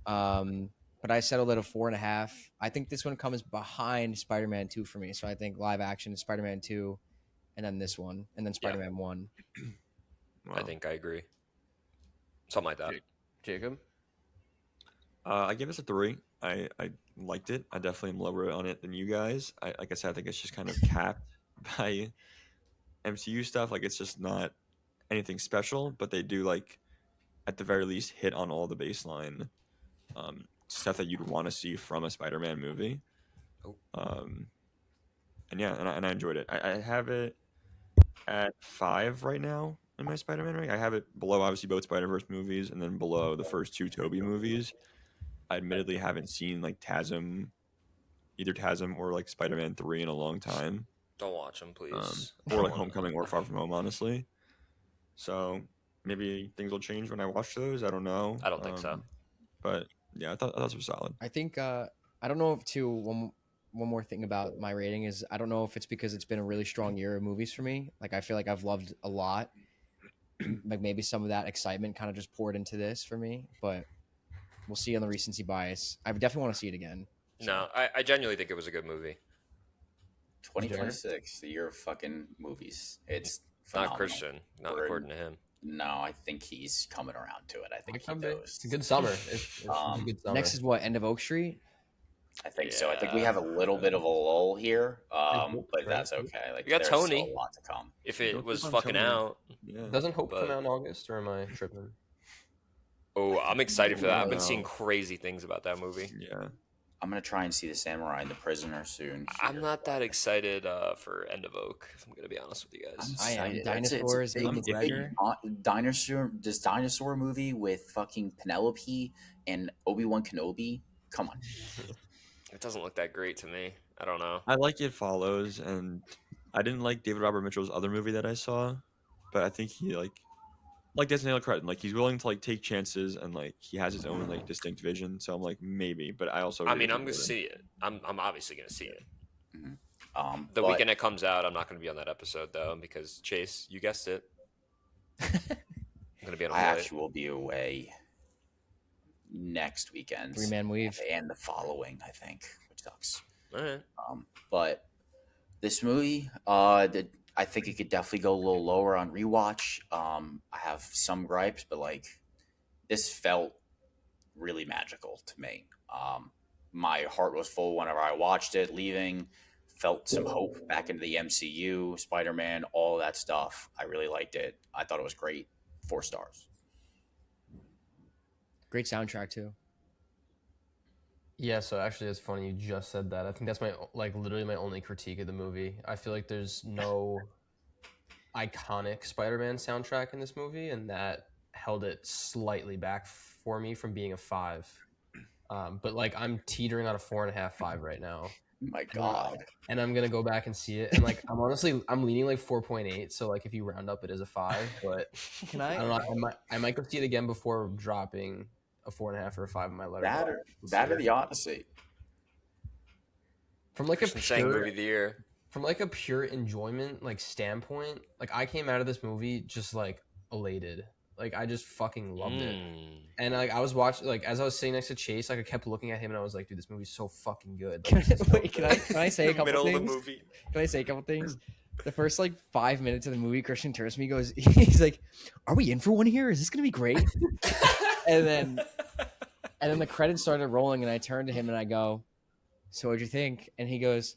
But I settled at a 4.5. I think this one comes behind Spider-Man 2 for me. So I think live action is Spider-Man 2, and then this one, and then Spider-Man 1. Wow. I think I agree. Something like that. Jacob. I give this a 3. I liked it. I definitely am lower on it than you guys. Like I said, I think it's just kind of capped by MCU stuff. Like it's just not anything special, but they do like at the very least hit on all the baseline stuff that you'd want to see from a Spider-Man movie. Oh. And yeah, and I enjoyed it. I have it at 5 right now in my Spider-Man rank. I have it below obviously both Spider-Verse movies and then below the first 2 Tobey movies. I admittedly haven't seen like either TASM or like Spider-Man 3 in a long time. Don't watch them, please. Or like Homecoming or Far From Home, honestly. So maybe things will change when I watch those. I don't know. I don't think so. But yeah, I thought those were solid. I think I don't know if one more thing about my rating is I don't know if it's because it's been a really strong year of movies for me. Like I feel like I've loved a lot. Like maybe some of that excitement kind of just poured into this for me, but We'll see on the recency bias. I definitely want to see it again. No, I genuinely think it was a good movie. 2026, the year of fucking movies. It's Not phenomenal. Christian, not We're- according to him. No, I think he's coming around to it. I think he It's knows. a good summer. It's a good summer. Next is what? End of Oak Street. I think so. I think we Yeah. have a little bit of a lull here, Hope, but right? that's okay. Like We got there's Tony. still a lot to come. If it Don't was keep on fucking telling me. out, Yeah. Doesn't Hope come But- out in August, or am I tripping? oh, I'm excited for that. I've been Wow. seeing crazy things about that movie. Yeah. I'm gonna try and see the Samurai and the Prisoner soon. I'm not that excited for End of Oak, if I'm gonna be honest with you guys. I am. excited. Dinosaurs, It's a Ewan big McGregor. dinosaur movie with fucking Penelope and Obi-Wan Kenobi. Come on. It doesn't look that great to me. I don't know. I like It Follows, and I didn't like David Robert Mitchell's other movie that I saw, but I think he like that's Nail Cretton. Like he's willing to like take chances, and like he has his own like distinct vision. So I'm like maybe, but I also I agree mean, with I'm you, gonna Jordan. see it. I'm obviously gonna see it. The But weekend it comes out, I'm not gonna be on that episode though, because Chase, you guessed it, I'm gonna be on a I flight. actually will be away next weekend 3-man weave. and the following, I think, which sucks. All right. But this movie, I think it could definitely go a little lower on rewatch. I have some gripes, but like this felt really magical to me. My heart was full whenever I watched it. Leaving, felt some hope back into the MCU, Spider-Man, all that stuff. I really liked it. I thought it was great. 4 stars. Great soundtrack too. Yeah, so actually, it's funny you just said that. I think that's literally my only critique of the movie. I feel like there's no iconic Spider-Man soundtrack in this movie, and that held it slightly back for me from being a 5. But like, I'm teetering on a 4.5, 5 right now, My God. and I'm gonna go back and see it. And like, I'm leaning like 4.8. So like, if you round up, it is a 5. But Can I don't know. I might go see it again before dropping a 4.5 or a 5 in my letter. That or the Odyssey. From like a Christian saying pure, movie of the year. from like a pure enjoyment like standpoint, like I came out of this movie just like elated. Like I just fucking loved it. And like I was watching, like as I was sitting next to Chase, like I kept looking at him and I was like, dude, this movie's so fucking good. Like, this is so Wait, can good. I say a couple Middle things? of the movie. Can I say a couple things? The first like 5 minutes of the movie, Christian turns to me, goes, he's like, "Are we in for one here? Is this gonna be great?" and then the credits started rolling, and I turned to him and I go, "So what'd you think?" And he goes,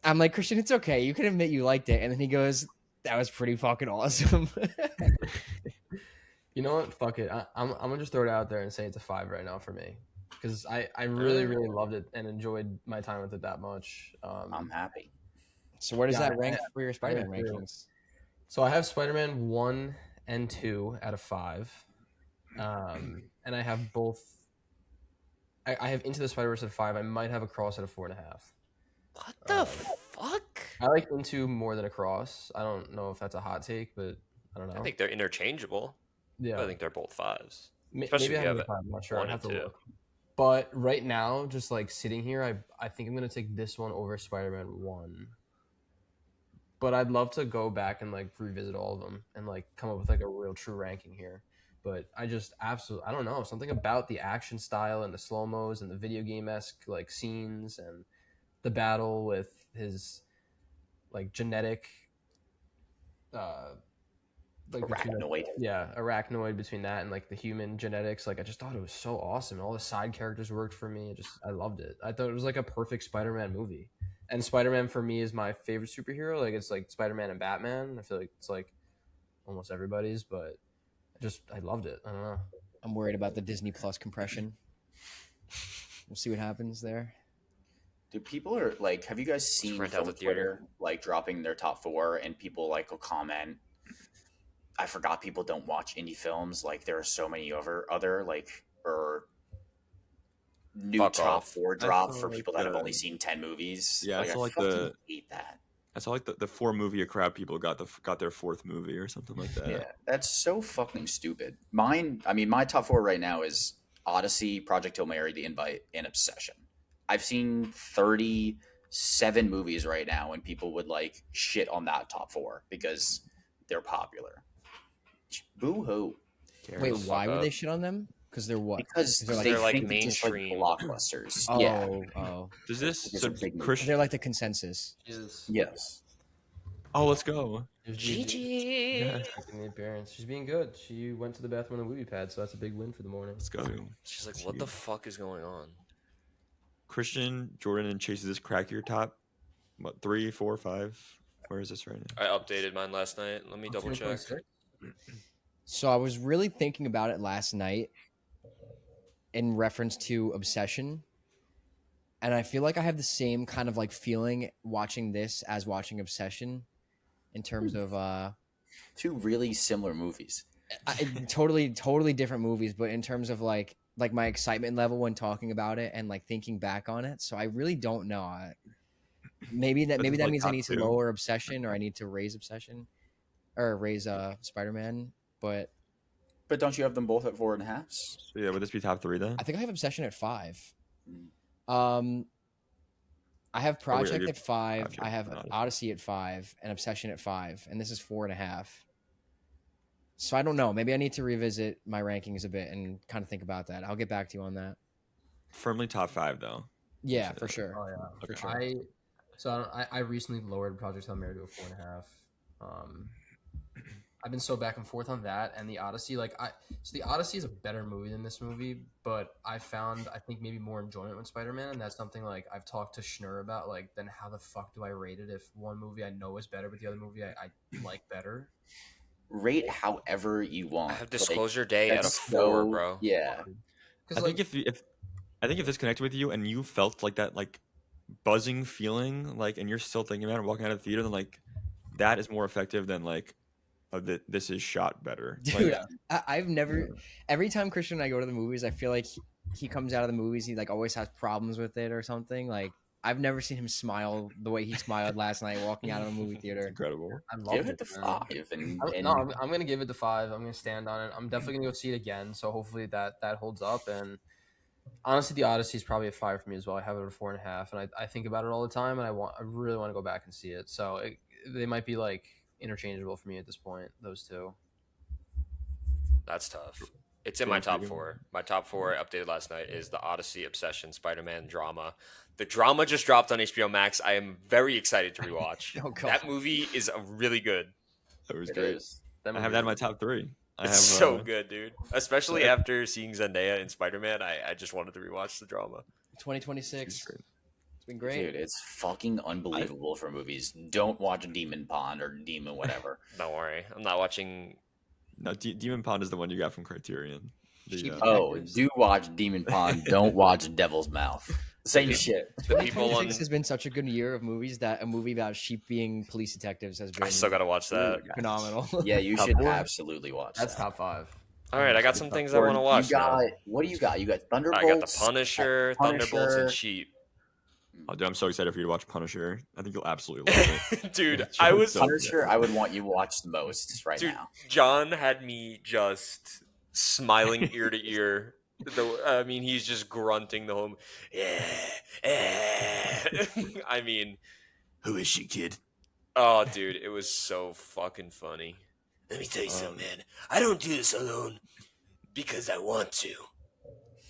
"I'm like, Christian, it's okay. You can admit you liked it." And then he goes, "That was pretty fucking awesome." You know what? Fuck it. I'm gonna just throw it out there and say it's a 5 right now for me, because I really loved it and enjoyed my time with it that much. I'm happy. So where does Yeah, that rank for your Spider-Man agree. rankings? So I have Spider-Man 1 and 2 out of 5, and I have both. I have Into the Spider-Verse at 5. I might have Across at a 4.5. What the fuck? I like Into more than Across. I don't know if that's a hot take, but I don't know. I think they're interchangeable. yeah, But I think they're both 5s. Especially especially maybe if I you have have a 5. I'm not sure. 1 I'd have and to 2. look. But right now, just like sitting here, I think I'm gonna take this one over Spider-Man 1. But I'd love to go back and like revisit all of them and like come up with like a real true ranking here. But I just absolutely, I don't know, something about the action style and the slow-mos and the video game-esque like scenes and the battle with his like genetic like Arachnoid. arachnoid between that and like the human genetics. Like I just thought it was so awesome. All the side characters worked for me. I loved it. I thought it was like a perfect Spider-Man movie. And Spider-Man for me is my favorite superhero. Like it's like Spider-Man and Batman. I feel like it's like almost everybody's, but I loved it. I don't know. I'm worried about the Disney Plus compression. We'll see what happens there. Dude, people are like, have you guys seen rent out from the theater. Twitter like dropping their top 4 and people like will comment, I forgot people don't watch indie films. Like there are so many other like or new Fuck top off. 4 I drop saw, for like, people that have the- only seen 10 movies. Yeah, I saw, like, fucking hate that. I saw like the 4 movie a crowd people got their 4th movie or something like that. Yeah, that's so fucking stupid. My top 4 right now is Odyssey, Project Hail Mary, The Invite, and Obsession. I've seen 37 movies right now, and people would like shit on that top 4 because they're popular. Boo hoo. Wait, the why fuck would up. they shit on them? Because they're what? because They're they like think it's just like mainstream. blockbusters. Oh, Yeah. oh. Does this It's so a big movie. Christian? They're like the consensus. Jesus. Yes. Oh, let's go. GG. Yeah, Making the appearance. She's being good. She went to the bathroom on the whoopie pad, so that's a big win for the morning. let's go. She's like, what the fuck is going on? Christian, Jordan, and Chase. Is this crack your top? What 3, 4, 5? Where is this right now? I updated mine last night. Let me double check. 2026? So I was really thinking about it last night in reference to Obsession. And I feel like I have the same kind of like feeling watching this as watching Obsession in terms of Two really similar movies. totally different movies, but in terms of like my excitement level when talking about it and like thinking back on it. So I really don't know. Maybe that This is, like, means I top need to 2. lower Obsession or I need to raise Obsession or raise Spider-Man. But But don't you have them both at 4.5? So yeah, would this be top 3 then? I think I have Obsession at 5. Mm. I have Oh, wait, Project you- at 5. Project I have and Odyssey. Odyssey at 5 and Obsession at 5, and this is 4.5. So I don't know. Maybe I need to revisit my rankings a bit and kind of think about that. I'll get back to you on that. Firmly top 5 though. Yeah, for sure. Oh yeah, Okay. sure. I recently lowered Project Hail Mary to a 4.5. I've been so back and forth on that and the Odyssey. So the Odyssey is a better movie than this movie, but I think maybe more enjoyment with Spider-Man, and that's something like I've talked to Schnur about. Like, then how the fuck do I rate it if one movie I know is better, but the other movie I like better? Rate however you want. I have Disclosure Day at a that's 4, bro. Yeah. I think if this connected with you and you felt like that like buzzing feeling like and you're still thinking about it walking out of the theater, then like that is more effective than like this is shot better. Dude, Like, I've never. Every time Christian and I go to the movies, I feel like he comes out of the movies. He like always has problems with it or something. Like I've never seen him smile the way he smiled last night walking out of a movie it's theater. incredible. I love Give it the man. 5. I'm gonna give it the 5. I'm gonna stand on it. I'm definitely gonna go see it again. So hopefully that holds up. And honestly, the Odyssey is probably a 5 for me as well. I have it at a 4.5, and I think about it all the time, and I really want to go back and see it. So they might be like interchangeable for me at this point. Those two. That's tough. It's in my top 4. My top 4 updated last night is the Odyssey, Obsession, Spider-Man, Drama. The Drama just dropped on HBO Max. I am very excited to rewatch. Oh, God. That movie is really good. That was It great. is. I have that in my top 3. I have It's so good, dude. Especially after seeing Zendaya in Spider-Man, I just wanted to rewatch the Drama. 2026. She's great. It's been great. Dude, it's fucking unbelievable for movies. Don't watch Demon Pond or Demon whatever. Don't worry, I'm not watching. No, Demon Pond is the one you got from Criterion. Cheap. Oh, do watch Demon Pond. Don't watch Devil's Mouth. Same shit. The people on. 2026 has been such a good year of movies that a movie about sheep being police detectives has been I still gotta watch that. phenomenal. Yeah, you Top should 4? absolutely watch That's that. top 5. All right, I got some things I want to watch. You now. got, what do you got? You got Thunderbolts. I got the Punisher, Thunderbolts, and Sheep. Oh, dude, I'm so excited for you to watch Punisher. I think you'll absolutely love it. Dude, It's I so was good. Punisher. I would want you to watch the most right Dude, now. John had me just smiling ear to ear. I mean, he's just grunting the whole. Yeah. I mean, Who is she, kid? oh, dude, it was so fucking funny. Let me tell you something, man. I don't do this alone because I want to.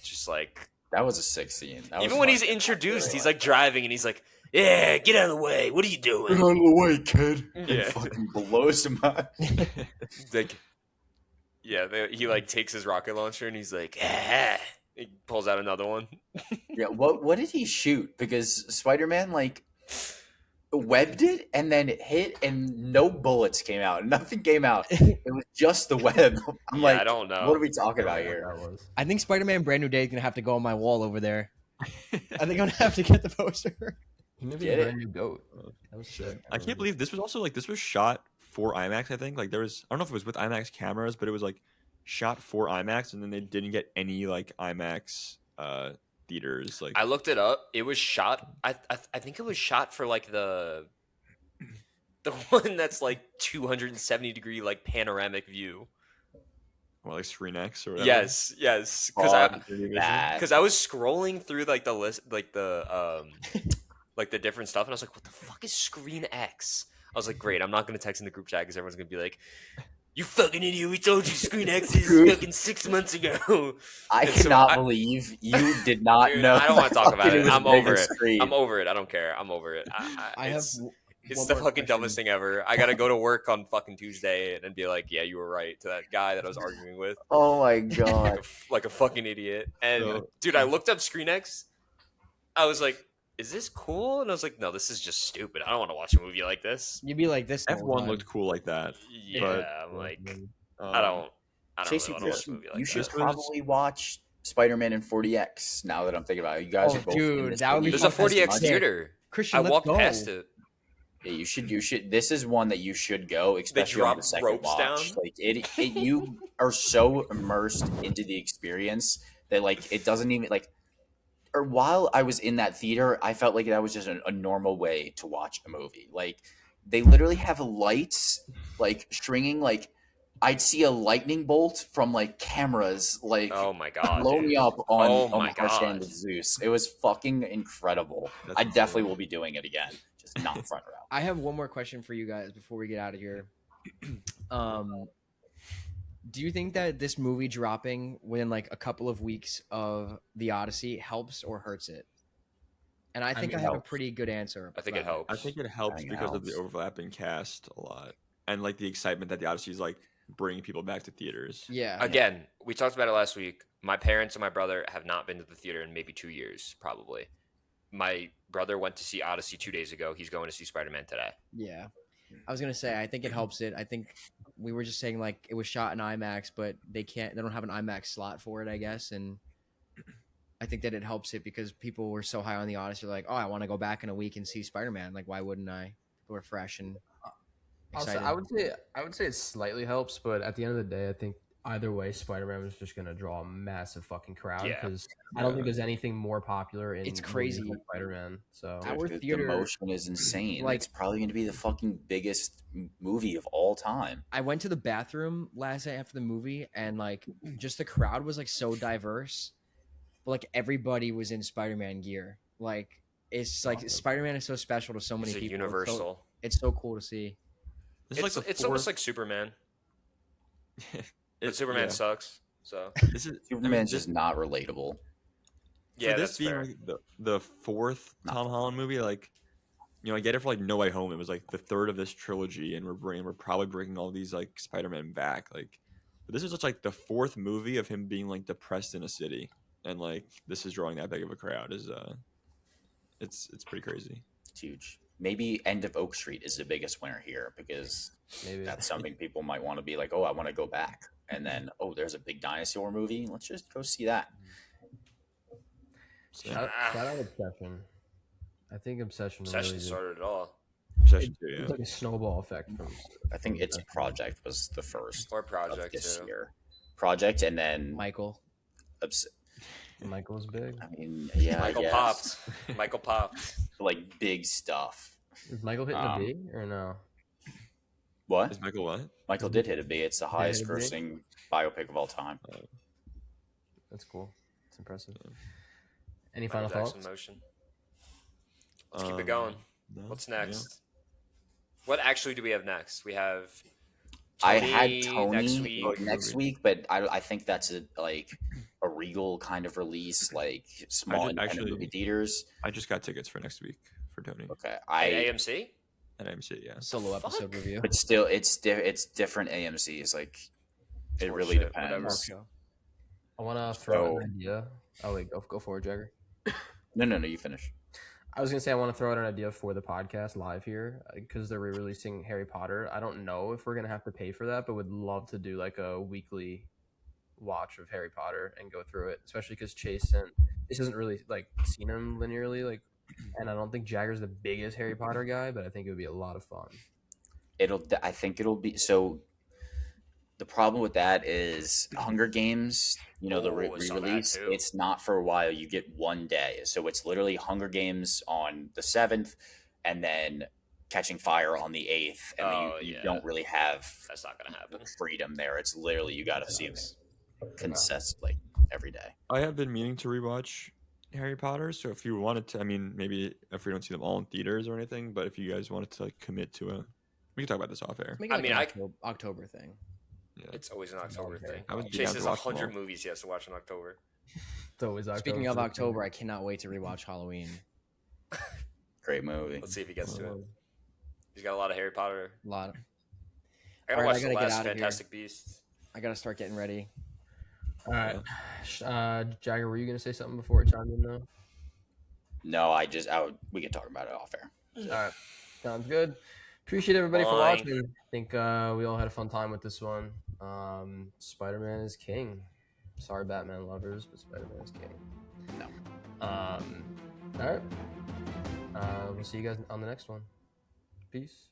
Just like, That was a sick scene. That was even when fun. he's introduced, he's like driving and he's like, "Yeah, get out of the way. What are you doing?" Get out of the way, kid. Yeah. And fucking blows him up. Like, yeah, he like takes his rocket launcher and he's like, ah. He pulls out another one. Yeah, what did he shoot? Because Spider-Man like webbed it and then it hit and no bullets came out. Nothing came out. It was just the web. I'm Yeah, like, I don't know. what are we talking about here? That was. I think Spider-Man Brand New Day is gonna have to go on my wall over there. I think I'm gonna have to get the poster. He may be Get a it. brand new goat. That was sick. I can't believe this was also like this was shot for IMAX. I think like there was I don't know if it was with IMAX cameras, but it was like shot for IMAX, and then they didn't get any like IMAX theaters. Like I looked it up. It was shot. I think it was shot for like the one that's like 270-degree like panoramic view. well, like Screen X or whatever. Yes, because Fuck that. because I was scrolling through like the list, like the like the different stuff, and I was like, "What the fuck is Screen X?" I was like, "Great, I'm not gonna text in the group chat because everyone's gonna be like, You fucking idiot! We told you Screen X's fucking 6 months ago. I And so cannot believe you did not Dude, know. I don't want to talk about fucking it. was I'm big over on it. screen. I'm over it. I don't care. I'm over it. I have It's one the more fucking dumbest question. thing ever. I gotta go to work on fucking Tuesday and be like, yeah, you were right, to that guy that I was arguing with, Oh my god. like a fucking idiot. And So- dude, I looked up ScreenX. I was like, is this cool? And I was like, no, this is just stupid. I don't want to watch a movie like this. You'd be like this. the whole F1 time. looked cool like that. Yeah, I'm like, I don't Chase, really you want to watch a movie like you should that. This was- probably watch Spider-Man in 40X. Now that I'm thinking about it, you guys Oh, are both. dude, in this that would be There's a movie as 40X much. theater. Christian, I let's walked go. past it. Yeah, you should. This is one that you should go, especially on drop the second ropes watch. down? Like you are so immersed into the experience that like it doesn't even like. Or while I was in that theater, I felt like that was just a normal way to watch a movie. Like they literally have lights, like stringing. Like I'd see a lightning bolt from like cameras, like Oh my god, blow dude. me up on, Oh on my the harsh hand God. of Zeus. It was fucking incredible. That's I insane. definitely will be doing it again, just not front row. I have one more question for you guys before we get out of here. Do you think that this movie dropping within like a couple of weeks of the Odyssey helps or hurts it? And I think I, mean, have a helps. pretty good answer. I think it about helps. I think it helps think it because of the helps. overlapping cast a lot, and like the excitement that the Odyssey is like bringing people back to theaters. Yeah. Again, we talked about it last week. My parents and my brother have not been to the theater in maybe 2 years, probably. My brother went to see Odyssey 2 days ago. He's going to see Spider-Man today. Yeah. I was gonna say I think it helps it. I think we were just saying like it was shot in IMAX, but they don't have an IMAX slot for it, I guess, and I think that it helps it because people were so high on the Odyssey, like, oh, I want to go back in a week and see Spider-Man. Like, why wouldn't I? People are fresh and excited. I would say it slightly helps, but at the end of the day, I think either way, Spider-Man was just gonna draw a massive fucking crowd Yeah. because I don't think there's anything more popular in It's movies crazy. than Spider-Man. So Our The theater- motion is insane. like- It's probably going to be the fucking biggest movie of all time. I went to the bathroom last night after the movie, and like, just the crowd was like so diverse, but like everybody was in Spider-Man gear. Like, it's like Awesome. Spider-Man is so special to so many It's a people. universal. It's so cool to see. This is It's, like the it's almost fourth- like Superman. But It- Superman yeah. sucks. So This is Superman's this, just not relatable. yeah, for this that's being fair. like the fourth Not Tom Holland movie, like I get it for like No Way Home. It was like the third of this trilogy, and we're probably bringing all these like Spider-Man back. Like, but this is just like the fourth movie of him being like depressed in a city, and like this is drawing that big of a crowd. It's pretty crazy. It's huge. Maybe End of Oak Street is the biggest winner here because maybe that's something people might want to be like, oh, I want to go back. And then, oh, there's a big dinosaur movie. Let's just go see that. So, shout out Obsession. I think Obsession really Obsession did- started it all. Obsession too, It's yeah. like a snowball effect from. I think its Project was the first Or of Project this too. year. Project, and then Michael, Michael's big. I mean, yeah, Michael I guess. popped. Michael popped. Like big stuff. Is Michael hitting a B or no? What? Is Michael what? Michael did hit a B. It's the highest hit a B? grossing biopic of all time. That's cool. It's impressive. Any Michael final Jackson thoughts? motion. Let's keep it going. No? What's Yeah. next? What actually do we have next? We have. I had Tony next next week. week, but I think that's a Regal kind of release, like small did independent actually- movie theaters. I just got tickets for next week for Tony Okay, AMC. at AMC. Yeah. solo fuck? episode review. but still, it's different AMC's. Like it More really shit, depends. whatever. Show. I want to throw out So- an idea. Oh wait, go for it, Jagger. No, you finish. I was gonna say I want to throw out an idea for the podcast live here because they're re-releasing Harry Potter. I don't know if we're gonna have to pay for that, but would love to do like a weekly watch of Harry Potter and go through it, especially because Chase hasn't really like seen him linearly, like, and I don't think Jagger's the biggest Harry Potter guy, but I think it would be a lot of fun. I think it'll be so. The problem with that is Hunger Games. You know, the Oh, I saw that re-release. too. It's not for a while. You get one day, so it's literally Hunger Games on the 7th, and then Catching Fire on the 8th, and then Oh, you yeah. don't really have That's not gonna happen. freedom there. It's literally you got to see it consistently every day. I have been meaning to rewatch Harry Potter, so if you wanted to, I mean, maybe if we don't see them all in theaters or anything, but if you guys wanted to like commit to we can talk about this off air. Make it I like mean, an I- October thing. Yeah. It's always an October Okay. thing. I would Chase have has to watch them 100 all. movies he has to watch in October. It's always October. Speaking of October, I cannot wait to rewatch Halloween. Great movie. Let's see if he gets to it. He's got a lot of Harry Potter. A lot. I gotta Alright, I watch gotta the get last out of here. Fantastic Beasts. I gotta start getting ready. All right. Jagger, were you going to say something before we chimed in, though? No, we can talk about it off air. All right. Sounds good. Appreciate everybody for Fine. watching. I think we all had a fun time with this one. Spider-Man is king. Sorry, Batman lovers, but Spider-Man is king. No. All right. We'll see you guys on the next one. Peace.